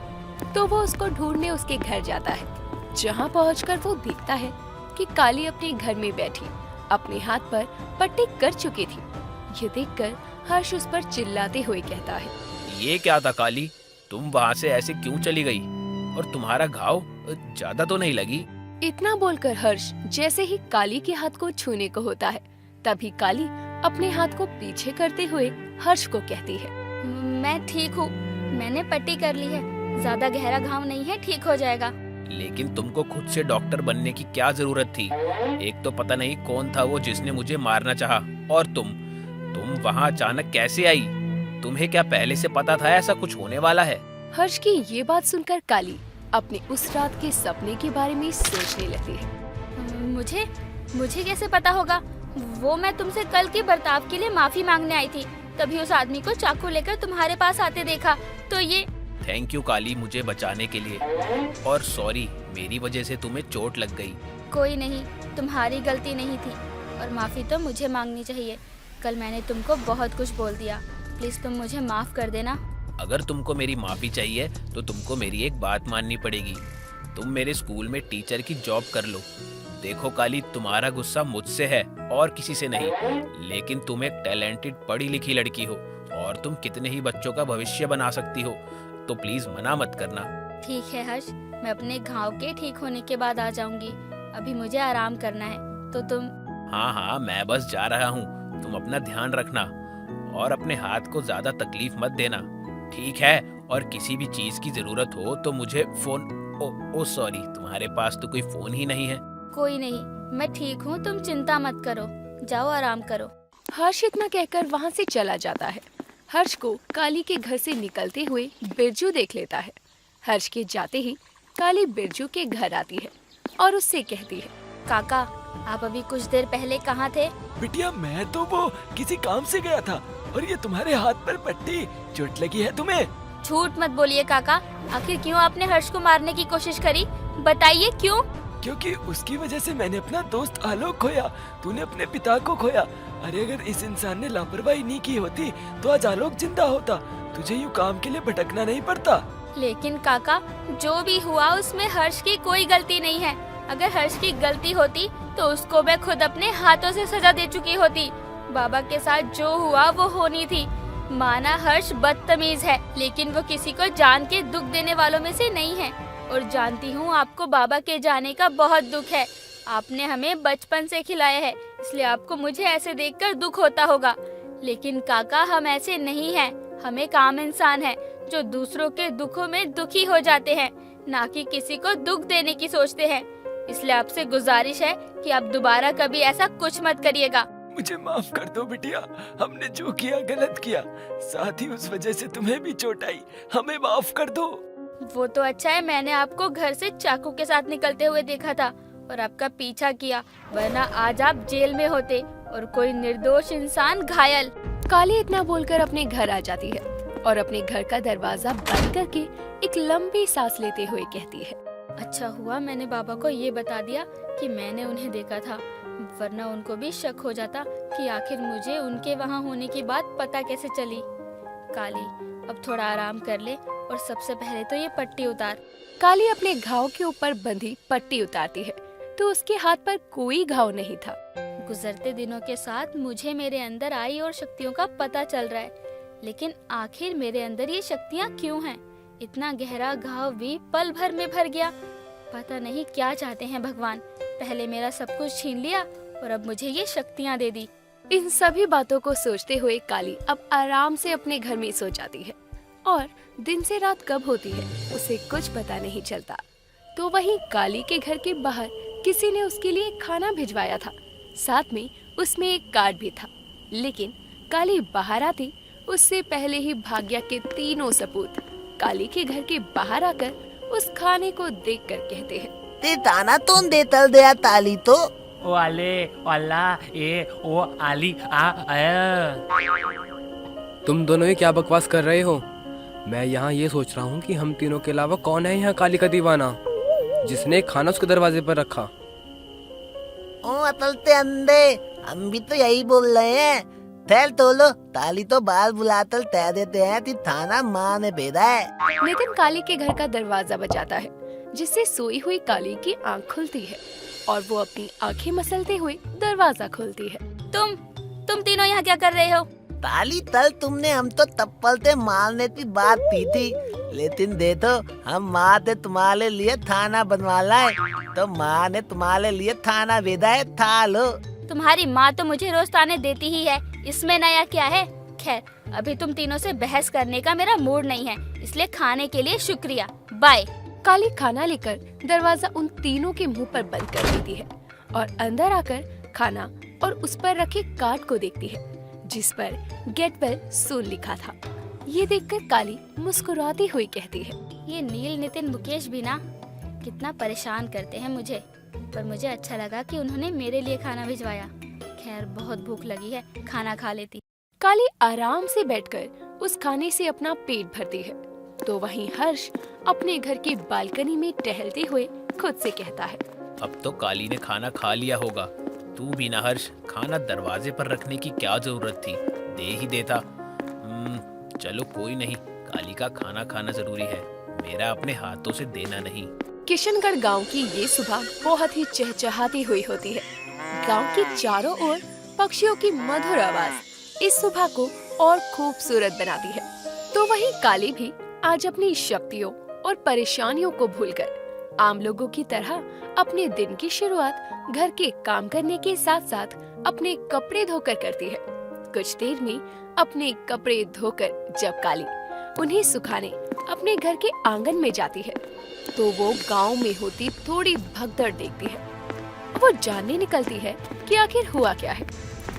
तो वो उसको ढूंढने उसके घर जाता है, जहाँ पहुंचकर वो देखता है कि काली अपने घर में बैठी अपने हाथ पर पट्टी कर चुकी थी। ये देखकर हर्ष उस पर चिल्लाते हुए कहता है, ये क्या था काली? तुम वहाँ से ऐसे क्यों चली गई? और तुम्हारा घाव ज्यादा तो नहीं लगी? इतना बोलकर हर्ष जैसे ही काली के हाथ को छूने को होता है, तभी काली अपने हाथ को पीछे करते हुए हर्ष को कहती है, मैं ठीक हूँ, मैंने पट्टी कर ली है, ज्यादा गहरा घाव नहीं है, ठीक हो जाएगा। लेकिन तुमको खुद से डॉक्टर बनने की क्या जरूरत थी? एक तो पता नहीं कौन था वो जिसने मुझे मारना चाहा, और तुम वहाँ अचानक कैसे आई? तुम्हें क्या पहले से पता था ऐसा कुछ होने वाला है? हर्ष की ये बात सुनकर काली अपने उस रात के सपने के बारे में सोचने लगती है। मुझे कैसे पता होगा? वो मैं तुमसे कल के बर्ताव के लिए माफी मांगने आई थी, तभी उस आदमी को चाकू लेकर तुम्हारे पास आते देखा, तो ये। थैंक यू काली मुझे बचाने के लिए, और सॉरी मेरी वजह से तुम्हें चोट लग गई। कोई नहीं, तुम्हारी गलती नहीं थी, और माफी तो मुझे मांगनी चाहिए। कल मैंने तुमको बहुत कुछ बोल दिया, प्लीज तुम मुझे माफ कर देना। अगर तुमको मेरी माफी चाहिए तो तुमको मेरी एक बात माननी पड़ेगी। तुम मेरे स्कूल में टीचर की जॉब कर लो। देखो काली, तुम्हारा गुस्सा मुझसे है और किसी से नहीं, लेकिन तुम एक टैलेंटेड पढ़ी लिखी लड़की हो और तुम कितने ही बच्चों का भविष्य बना सकती हो, तो प्लीज मना मत करना। ठीक है हर्ष, मैं अपने घाव के ठीक होने के बाद आ जाऊंगी। अभी मुझे आराम करना है, तो तुम। हाँ, मैं बस जा रहा हूँ। तुम अपना ध्यान रखना और अपने हाथ को ज्यादा तकलीफ मत देना, ठीक है? और किसी भी चीज की जरूरत हो तो मुझे फोन। ओ सॉरी, तुम्हारे पास तो कोई फोन ही नहीं है। कोई नहीं, मैं ठीक हूँ, तुम चिंता मत करो, जाओ आराम करो। हर्ष इतना कहकर वहाँ से चला जाता है। हर्ष को काली के घर से निकलते हुए बिरजू देख लेता है। हर्ष के जाते ही काली बिरजू के घर आती है और उससे कहती है, काका, आप अभी कुछ देर पहले कहाँ थे? बिटिया, मैं तो वो किसी काम से गया था, और ये तुम्हारे हाथ पर पट्टी, चोट लगी है तुम्हें? झूठ मत बोलिए काका, आखिर क्यों आपने हर्ष को मारने की कोशिश करी? बताइए क्यों? क्योंकि उसकी वजह से मैंने अपना दोस्त आलोक खोया, तूने अपने पिता को खोया। अरे अगर इस इंसान ने लापरवाही नहीं की होती तो आज आलोक जिंदा होता, तुझे यूँ काम के लिए भटकना नहीं पड़ता। लेकिन काका, जो भी हुआ उसमें हर्ष की कोई गलती नहीं है। अगर हर्ष की गलती होती तो उसको मैं खुद अपने हाथों से सजा दे चुकी होती। बाबा के साथ जो हुआ वो होनी थी। माना हर्ष बदतमीज है, लेकिन वो किसी को जान के दुख देने वालों में से नहीं है। और जानती हूँ आपको बाबा के जाने का बहुत दुख है। आपने हमें बचपन से खिलाया है, इसलिए आपको मुझे ऐसे देखकर दुख होता होगा। लेकिन काका, हम ऐसे नहीं हैं। हम एक आम इंसान है जो दूसरों के दुखों में दुखी हो जाते हैं, ना कि किसी को दुख देने की सोचते हैं। इसलिए आपसे गुजारिश है कि आप दोबारा कभी ऐसा कुछ मत करिएगा। मुझे माफ कर दो बिटिया, हमने जो किया गलत किया, साथ ही उस वजह से तुम्हें भी चोट आई, हमें माफ कर दो। वो तो अच्छा है मैंने आपको घर से चाकू के साथ निकलते हुए देखा था और आपका पीछा किया, वरना आज आप जेल में होते और कोई निर्दोष इंसान घायल। काली इतना बोलकर अपने घर आ जाती है और अपने घर का दरवाजा बंद करके एक लंबी सांस लेते हुए कहती है, अच्छा हुआ मैंने बाबा को ये बता दिया कि मैंने उन्हें देखा था, वरना उनको भी शक हो जाता कि आखिर मुझे उनके वहाँ होने की बात पता कैसे चली। काली, अब थोड़ा आराम कर ले और सबसे पहले तो ये पट्टी उतार। काली अपने घाव के ऊपर बंधी पट्टी उतारती है तो उसके हाथ पर कोई घाव नहीं था। गुजरते दिनों के साथ मुझे मेरे अंदर आई और शक्तियों का पता चल रहा है, लेकिन आखिर मेरे अंदर ये शक्तियाँ क्यों हैं? इतना गहरा घाव भी पल भर में भर गया। पता नहीं क्या चाहते हैं भगवान। पहले मेरा सब कुछ छीन लिया और अब मुझे ये शक्तियाँ दे दी। इन सभी बातों को सोचते हुए काली अब आराम से अपने घर में सो जाती है और दिन से रात कब होती है उसे कुछ पता नहीं चलता। तो वहीं काली के घर के बाहर किसी ने उसके लिए खाना भिजवाया था, साथ में उसमें एक कार्ड भी था। लेकिन काली बाहर आती उससे पहले ही भाग्या के तीनों सपूत काली के घर के बाहर आकर उस खाने को देखकर कहते हैं, ते ताना तोन देतल दया ताली तो ओ आले वाला ए ओ आली आ आया। तुम दोनों ही क्या बकवास कर रहे हो? मैं यहाँ ये सोच रहा हूँ कि हम तीनों के अलावा कौन है यहाँ काली का दीवाना जिसने खाना उसके दरवाजे पर रखा। ओ अतलते अंधे, हम भी तो यही बोल रहे हैं। थैल तोलो, ताली तो बाल बुलातल तय देते हैं कि थाना माँ ने भेजा है। नितिन काली के घर का दरवाजा बजाता है, जिससे सोई हुई काली की आंख खुलती है और वो अपनी आंखें मसलते हुए दरवाजा खोलती है। तुम तीनों यहाँ क्या कर रहे हो? ताली तल तुमने हम तो तप्पल ते मारने की बात की थी, लेकिन देखो हम माँ ने तुम्हारे लिए थाना बनवा लाए, तो माँ ने तुम्हारे लिए थाना भेजा है। था लो। तुम्हारी माँ तो मुझे रोज ताने देती ही है, इसमें नया क्या है? खैर, अभी तुम तीनों से बहस करने का मेरा मूड नहीं है, इसलिए खाने के लिए शुक्रिया, बाय। काली खाना लेकर दरवाजा उन तीनों के मुंह पर बंद कर देती है और अंदर आकर खाना और उस पर रखे कार्ड को देखती है, जिस पर गेट वेल सून लिखा था। ये देखकर काली मुस्कुराती हुई कहती है, ये नील, नितिन, मुकेश भी ना कितना परेशान करते हैं मुझे, पर मुझे अच्छा लगा कि उन्होंने मेरे लिए खाना भिजवाया। खैर, बहुत भूख लगी है, खाना खा लेती। काली आराम से बैठकर उस खाने से अपना पेट भरती है। तो वहीं हर्ष अपने घर की बालकनी में टहलते हुए खुद से कहता है, अब तो काली ने खाना खा लिया होगा। तू भी ना हर्ष, खाना दरवाजे पर रखने की क्या जरूरत थी, दे ही देता। चलो कोई नहीं, काली का खाना खाना जरूरी है, मेरा अपने हाथों से देना नहीं। किशनगढ़ गांव की ये सुबह बहुत ही चहचहाती हुई होती है। गांव के चारों ओर पक्षियों की मधुर आवाज इस सुबह को और खूबसूरत बनाती है। तो वहीं काली भी आज अपनी शक्तियों और परेशानियों को भूलकर आम लोगों की तरह अपने दिन की शुरुआत घर के काम करने के साथ साथ अपने कपड़े धोकर करती है। कुछ देर में अपने कपड़े धोकर जब काली उन्हें सुखाने अपने घर के आंगन में जाती है, तो वो गांव में होती थोड़ी भगदड़ देखती है। वो जानने निकलती है कि आखिर हुआ क्या है।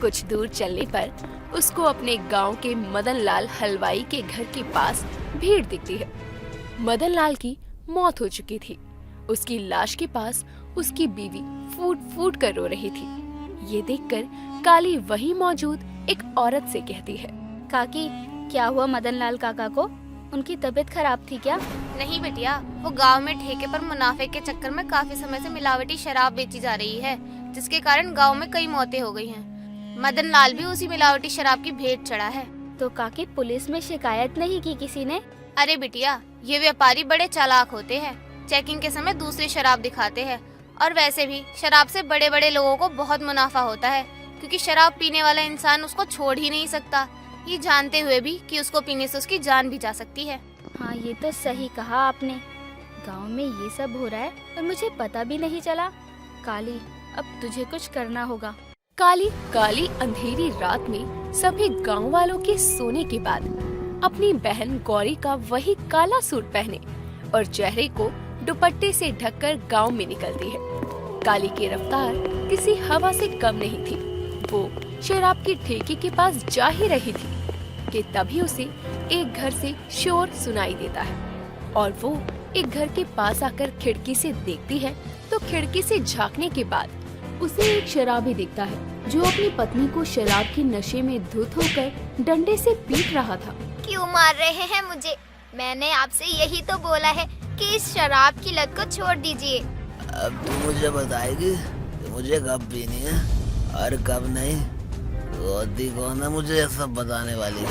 कुछ दूर चलने पर उसको अपने गांव के मदन लाल हलवाई के घर के पास भीड़ दिखती है। मदन लाल की मौत हो चुकी थी। उसकी लाश के पास उसकी बीवी फूट फूट कर रो रही थी। ये देखकर काली वहीं मौजूद एक औरत से कहती है, काकी, क्या हुआ मदन लाल काका को? उनकी तबीयत खराब थी क्या? नहीं बिटिया, वो गांव में ठेके पर मुनाफे के चक्कर में काफी समय से मिलावटी शराब बेची जा रही है, जिसके कारण गांव में कई मौतें हो गई हैं। मदन लाल भी उसी मिलावटी शराब की भेंट चढ़ा है। तो काकी, पुलिस में शिकायत नहीं की किसी ने? अरे बिटिया, ये व्यापारी बड़े चालाक होते हैं, चेकिंग के समय दूसरी शराब दिखाते हैं। और वैसे भी शराब से बड़े बड़े लोगों को बहुत मुनाफा होता है, क्योंकि शराब पीने वाला इंसान उसको छोड़ ही नहीं सकता, ये जानते हुए भी कि उसको पीने से उसकी जान भी जा सकती है। हाँ, ये तो सही कहा आपने। गांव में ये सब हो रहा है और मुझे पता भी नहीं चला। काली, अब तुझे कुछ करना होगा। काली अंधेरी रात में सभी गांव वालों के सोने के बाद अपनी बहन गौरी का वही काला सूट पहने और चेहरे को दुपट्टे से ढककर गांव में निकलती है। काली की रफ्तार किसी हवा से कम नहीं थी। वो शराब की ठेके के पास जा ही रही थी कि तभी उसे एक घर से शोर सुनाई देता है और वो एक घर के पास आकर खिड़की से देखती है, तो खिड़की से झांकने के बाद उसे एक शराबी दिखता है जो अपनी पत्नी को शराब के नशे में धुत होकर डंडे से पीट रहा था। क्यों मार रहे हैं मुझे? मैंने आपसे यही तो बोला है कि इस शराब की लत को छोड़ दीजिए। अब तू मुझे बताएगी कि मुझे कब पीनी है और कब नहीं? होती कौन है मुझे ये सब बताने वाली?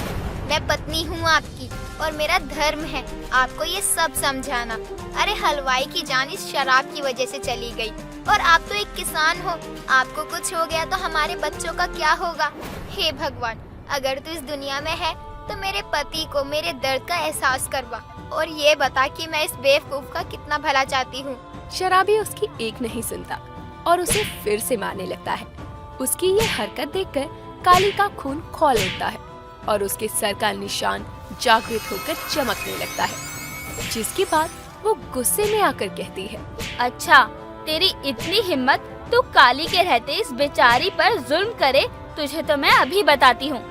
मैं पत्नी हूँ आपकी और मेरा धर्म है आपको ये सब समझाना। अरे हलवाई की जान इस शराब की वजह से चली गई और आप तो एक किसान हो, आपको कुछ हो गया तो हमारे बच्चों का क्या होगा? हे भगवान, अगर तू इस दुनिया में है तो मेरे पति को मेरे दर्द का एहसास करवा और ये बता कि मैं इस बेवकूफ का कितना भला चाहती हूँ। शराबी उसकी एक नहीं सुनता और उसे फिर से मारने लगता है। उसकी ये हरकत देखकर काली का खून खौल उठता है और उसके सर का निशान जागृत होकर चमकने लगता है, जिसके बाद वो गुस्से में आकर कहती है, अच्छा, तेरी इतनी हिम्मत तू काली के रहते इस बेचारी पर जुल्म करे, तुझे तो मैं अभी बताती हूँ।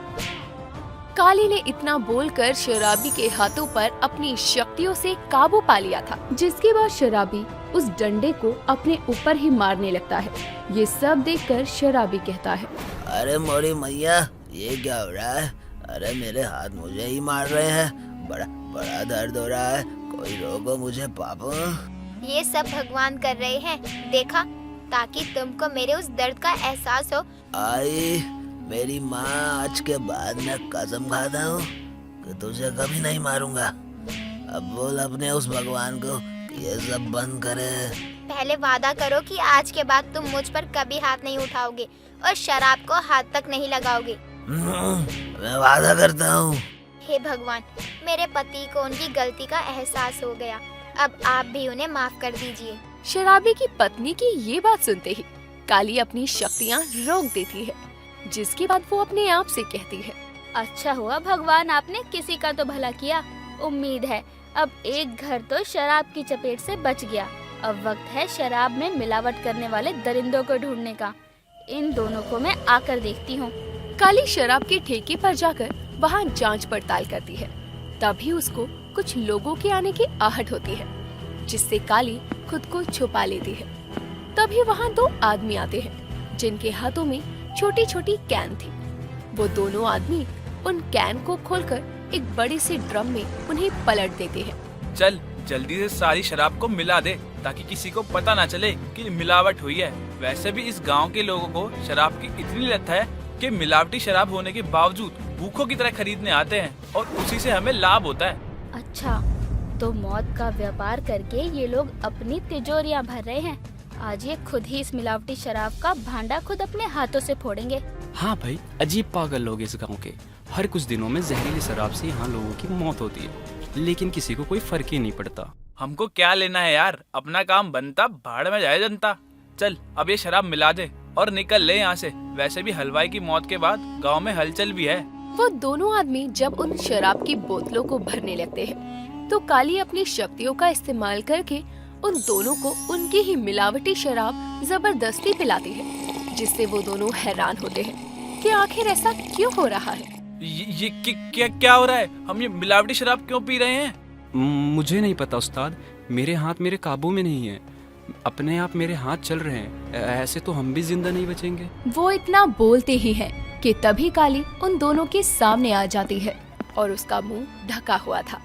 काली ने इतना बोलकर शराबी के हाथों पर अपनी शक्तियों से काबू पा लिया था, जिसके बाद शराबी उस डंडे को अपने ऊपर ही मारने लगता है। ये सब देखकर शराबी कहता है, अरे मोरी मैया, ये क्या हो रहा है? अरे मेरे हाथ मुझे ही मार रहे हैं, बड़ा बड़ा दर्द हो रहा है, कोई रोको मुझे पापा। ये सब भगवान कर रहे हैं, देखा, ताकि तुमको मेरे उस दर्द का एहसास हो। आई मेरी माँ, आज के बाद मैं कसम खाता हूँ कि तुझे कभी नहीं मारूंगा। अब बोल अपने उस भगवान को कि ये सब बंद करे। पहले वादा करो कि आज के बाद तुम मुझ पर कभी हाथ नहीं उठाओगे और शराब को हाथ तक नहीं लगाओगे। मैं वादा करता हूँ। हे भगवान, मेरे पति को उनकी गलती का एहसास हो गया, अब आप भी उन्हें माफ कर दीजिए। शराबी की पत्नी की ये बात सुनते ही काली अपनी शक्तियाँ रोक देती है, जिसके बाद वो अपने आप से कहती है, अच्छा हुआ भगवान, आपने किसी का तो भला किया। उम्मीद है अब एक घर तो शराब की चपेट से बच गया। अब वक्त है शराब में मिलावट करने वाले दरिंदों को ढूंढने का। इन दोनों को मैं आकर देखती हूँ। काली शराब के ठेके पर जाकर वहाँ जांच पड़ताल करती है। तभी उसको कुछ लोगों के आने की आहट होती है, जिससे काली खुद को छुपा लेती है। तभी वहाँ दो आदमी आते हैं, जिनके हाथों में छोटी छोटी कैन थी। वो दोनों आदमी उन कैन को खोलकर एक बड़े से ड्रम में उन्हें पलट देते हैं। चल जल्दी से सारी शराब को मिला दे, ताकि किसी को पता ना चले कि मिलावट हुई है। वैसे भी इस गांव के लोगों को शराब की इतनी लत है कि मिलावटी शराब होने के बावजूद भूखों की तरह खरीदने आते हैं और उसी से हमें लाभ होता है। अच्छा, तो मौत का व्यापार करके ये लोग अपनी तिजोरियां भर रहे हैं। आज ये खुद ही इस मिलावटी शराब का भांडा खुद अपने हाथों से फोड़ेंगे। हाँ भाई, अजीब पागल लोग इस गांव के। हर कुछ दिनों में जहरीली शराब से यहाँ लोगों की मौत होती है, लेकिन किसी को कोई फर्क ही नहीं पड़ता। हमको क्या लेना है यार, अपना काम बनता, भाड़ में जाए जनता। चल अब ये शराब मिला दे और निकल ले यहाँ से। वैसे भी हलवाई की मौत के बाद गांव में हलचल भी है। वो दोनों आदमी जब उन शराब की बोतलों को भरने लगते हैं, तो काली अपनी शक्तियों का इस्तेमाल करके उन दोनों को उनकी ही मिलावटी शराब जबरदस्ती पिलाती है, जिससे वो दोनों हैरान होते हैं कि आखिर ऐसा क्यों हो रहा है। ये क्या हो रहा है? हम ये मिलावटी शराब क्यों पी रहे हैं? मुझे नहीं पता उस्ताद, मेरे हाथ मेरे काबू में नहीं है। अपने आप मेरे हाथ चल रहे हैं, ऐसे तो हम भी जिंदा नहीं बचेंगे। वो इतना बोलते ही है कि तभी काली उन दोनों के सामने आ जाती है और उसका मुंह ढका हुआ था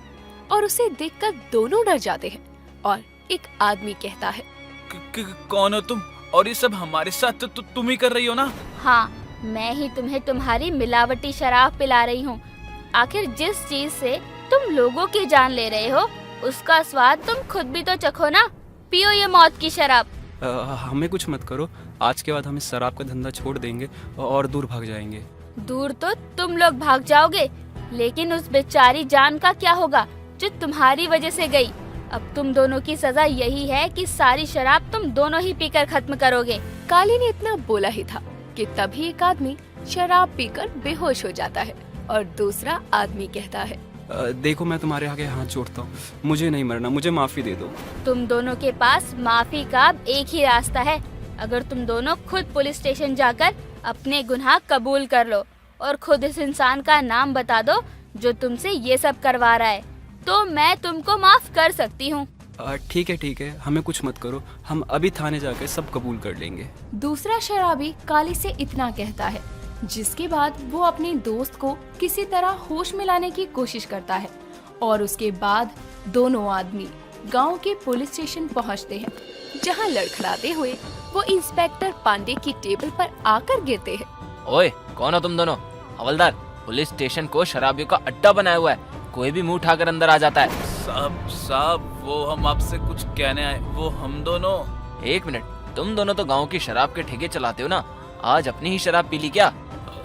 और उसे देखकर दोनों डर जाते हैं। और एक आदमी कहता है, कौन हो तुम? और ये सब हमारे साथ तो तुम ही कर रही हो ना? हाँ, मैं ही तुम्हें तुम्हारी मिलावटी शराब पिला रही हूँ। आखिर जिस चीज से तुम लोगों की जान ले रहे हो, उसका स्वाद तुम खुद भी तो चखो ना। पियो ये मौत की शराब। हमें कुछ मत करो, आज के बाद हम इस शराब का धंधा छोड़ देंगे और दूर भाग जाएंगे। दूर तो तुम लोग भाग जाओगे, लेकिन उस बेचारी जान का क्या होगा जो तुम्हारी वजह से गई। अब तुम दोनों की सजा यही है कि सारी शराब तुम दोनों ही पीकर खत्म करोगे। काली ने इतना बोला ही था कि तभी एक आदमी शराब पीकर बेहोश हो जाता है और दूसरा आदमी कहता है, देखो मैं तुम्हारे आगे हाथ जोड़ता हूँ, मुझे नहीं मरना, मुझे माफी दे दो। तुम दोनों के पास माफी का एक ही रास्ता है। अगर तुम दोनों खुद पुलिस स्टेशन जाकर अपने गुनाह कबूल कर लो और खुद इस इंसान का नाम बता दो जो तुमसे ये सब करवा रहा है, तो मैं तुमको माफ कर सकती हूँ। ठीक है, हमें कुछ मत करो, हम अभी थाने जाकर सब कबूल कर लेंगे। दूसरा शराबी काली से इतना कहता है, जिसके बाद वो अपने दोस्त को किसी तरह होश में लाने की कोशिश करता है और उसके बाद दोनों आदमी गांव के पुलिस स्टेशन पहुंचते हैं, जहां लड़खड़ाते हुए वो इंस्पेक्टर पांडे की टेबल पर आकर गिरते हैं। ओए, कौन हो तुम दोनों? हवलदार, पुलिस स्टेशन को शराबियों का अड्डा बनाया हुआ है, कोई भी मुंह उठाकर अंदर आ जाता है। साहब वो हम आपसे कुछ कहने आए, वो हम दोनों। एक मिनट, तुम दोनों तो गांव की शराब के ठेके चलाते हो ना, आज अपनी ही शराब पी ली क्या?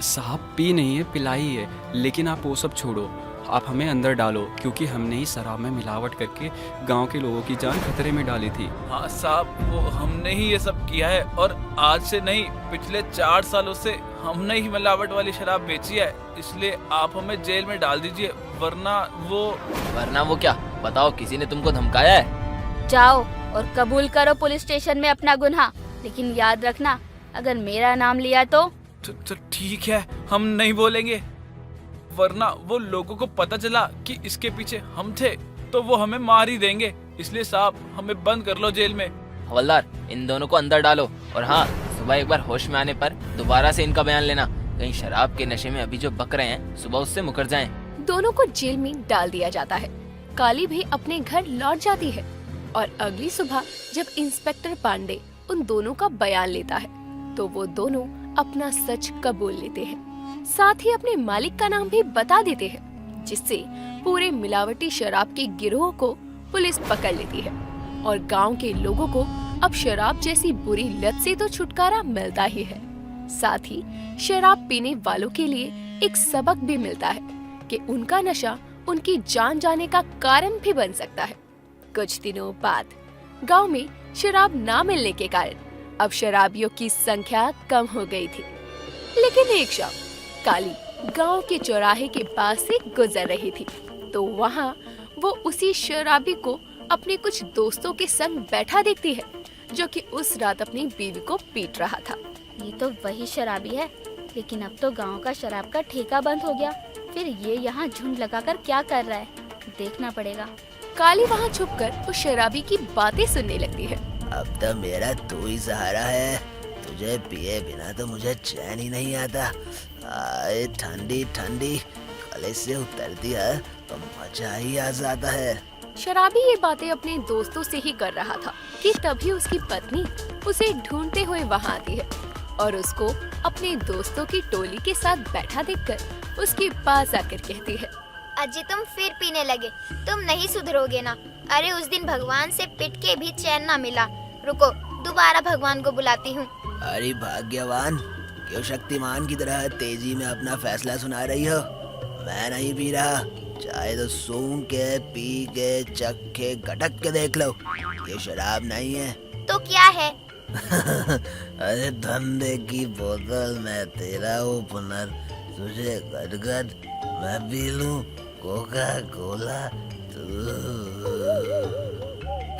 साहब पी नहीं है, पिलाई है, लेकिन आप वो सब छोड़ो, आप हमें अंदर डालो, क्योंकि हमने ही शराब में मिलावट करके गांव के लोगों की जान खतरे में डाली थी। हाँ साहब, वो हमने ही ये सब किया है, और आज से नहीं, पिछले 4 सालों से हमने ही मिलावट वाली शराब बेची है, इसलिए आप हमें जेल में डाल दीजिए, वरना वो क्या? बताओ, किसी ने तुमको धमकाया है? जाओ और कबूल करो पुलिस स्टेशन में अपना गुनाह, लेकिन याद रखना अगर मेरा नाम लिया तो ठीक है, हम नहीं बोलेंगे, वरना वो लोगों को पता चला कि इसके पीछे हम थे तो वो हमें मार ही देंगे, इसलिए साहब हमें बंद कर लो जेल में। हवलदार, इन दोनों को अंदर डालो, और हाँ, सुबह एक बार होश में आने पर दोबारा से इनका बयान लेना, कहीं शराब के नशे में अभी जो बक रहे हैं सुबह उससे मुकर जाएं। दोनों को जेल में डाल दिया जाता है। काली भी अपने घर लौट जाती है और अगली सुबह जब इंस्पेक्टर पांडे उन दोनों का बयान लेता है तो वो दोनों अपना सच कबूल लेते हैं, साथ ही अपने मालिक का नाम भी बता देते हैं, जिससे पूरे मिलावटी शराब के गिरोह को पुलिस पकड़ लेती है और गांव के लोगों को अब शराब जैसी बुरी लत से तो छुटकारा मिलता ही है, साथ ही शराब पीने वालों के लिए एक सबक भी मिलता है कि उनका नशा उनकी जान जाने का कारण भी बन सकता है। कुछ दिनों बाद गांव में शराब ना मिलने के कारण अब शराबियों की संख्या कम हो गई थी, लेकिन एक शाम काली गांव के चौराहे के पास से गुजर रही थी तो वहां वो उसी शराबी को अपने कुछ दोस्तों के संग बैठा देखती है, जो कि उस रात अपनी बीवी को पीट रहा था। ये तो वही शराबी है, लेकिन अब तो गांव का शराब का ठेका बंद हो गया, फिर ये यहाँ झुंड लगाकर क्या कर रहा है, देखना पड़ेगा। काली वहाँ छुपकर उस शराबी की बातें सुनने लगती है। अब तो मेरा तू ही सहारा है, तुझे पिए बिना तो मुझे चैन ही नहीं आता। आए ठंडी ठंडी गले से उतरती है तो मजा ही आ जाता है। शराबी ये बातें अपने दोस्तों से ही कर रहा था कि तभी उसकी पत्नी उसे ढूंढते हुए वहाँ आती है और उसको अपने दोस्तों की टोली के साथ बैठा देखकर उसके पास आकर कहती है, अजी तुम फिर पीने लगे, तुम नहीं सुधरोगे ना। अरे उस दिन भगवान से पिट के भी चैन ना मिला, रुको दोबारा भगवान को बुलाती हूँ। अरे भाग्यवान, क्यों शक्तिमान की तरह तेजी में अपना फैसला सुना रही हो? मैं नहीं पी रहा, चाहे तो सूंघ के, पी के, चख के, गटक के देख लो, ये शराब नहीं है। तो क्या है? अरे धंधे की बोतल में तेरा ओपनर, तुझे गदगद मैं पी लूं कोका कोला।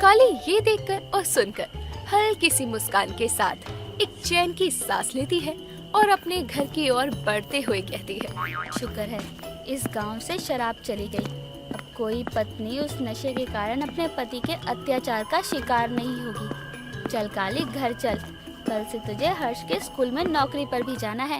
काली ये देखकर और सुनकर हल्की सी मुस्कान के साथ एक चैन की सांस लेती है और अपने घर की ओर बढ़ते हुए कहती है, शुक्र है इस गांव से शराब चली गई, अब कोई पत्नी उस नशे के कारण अपने पति के अत्याचार का शिकार नहीं होगी। चल काली घर चल, कल से तुझे हर्ष के स्कूल में नौकरी पर भी जाना है।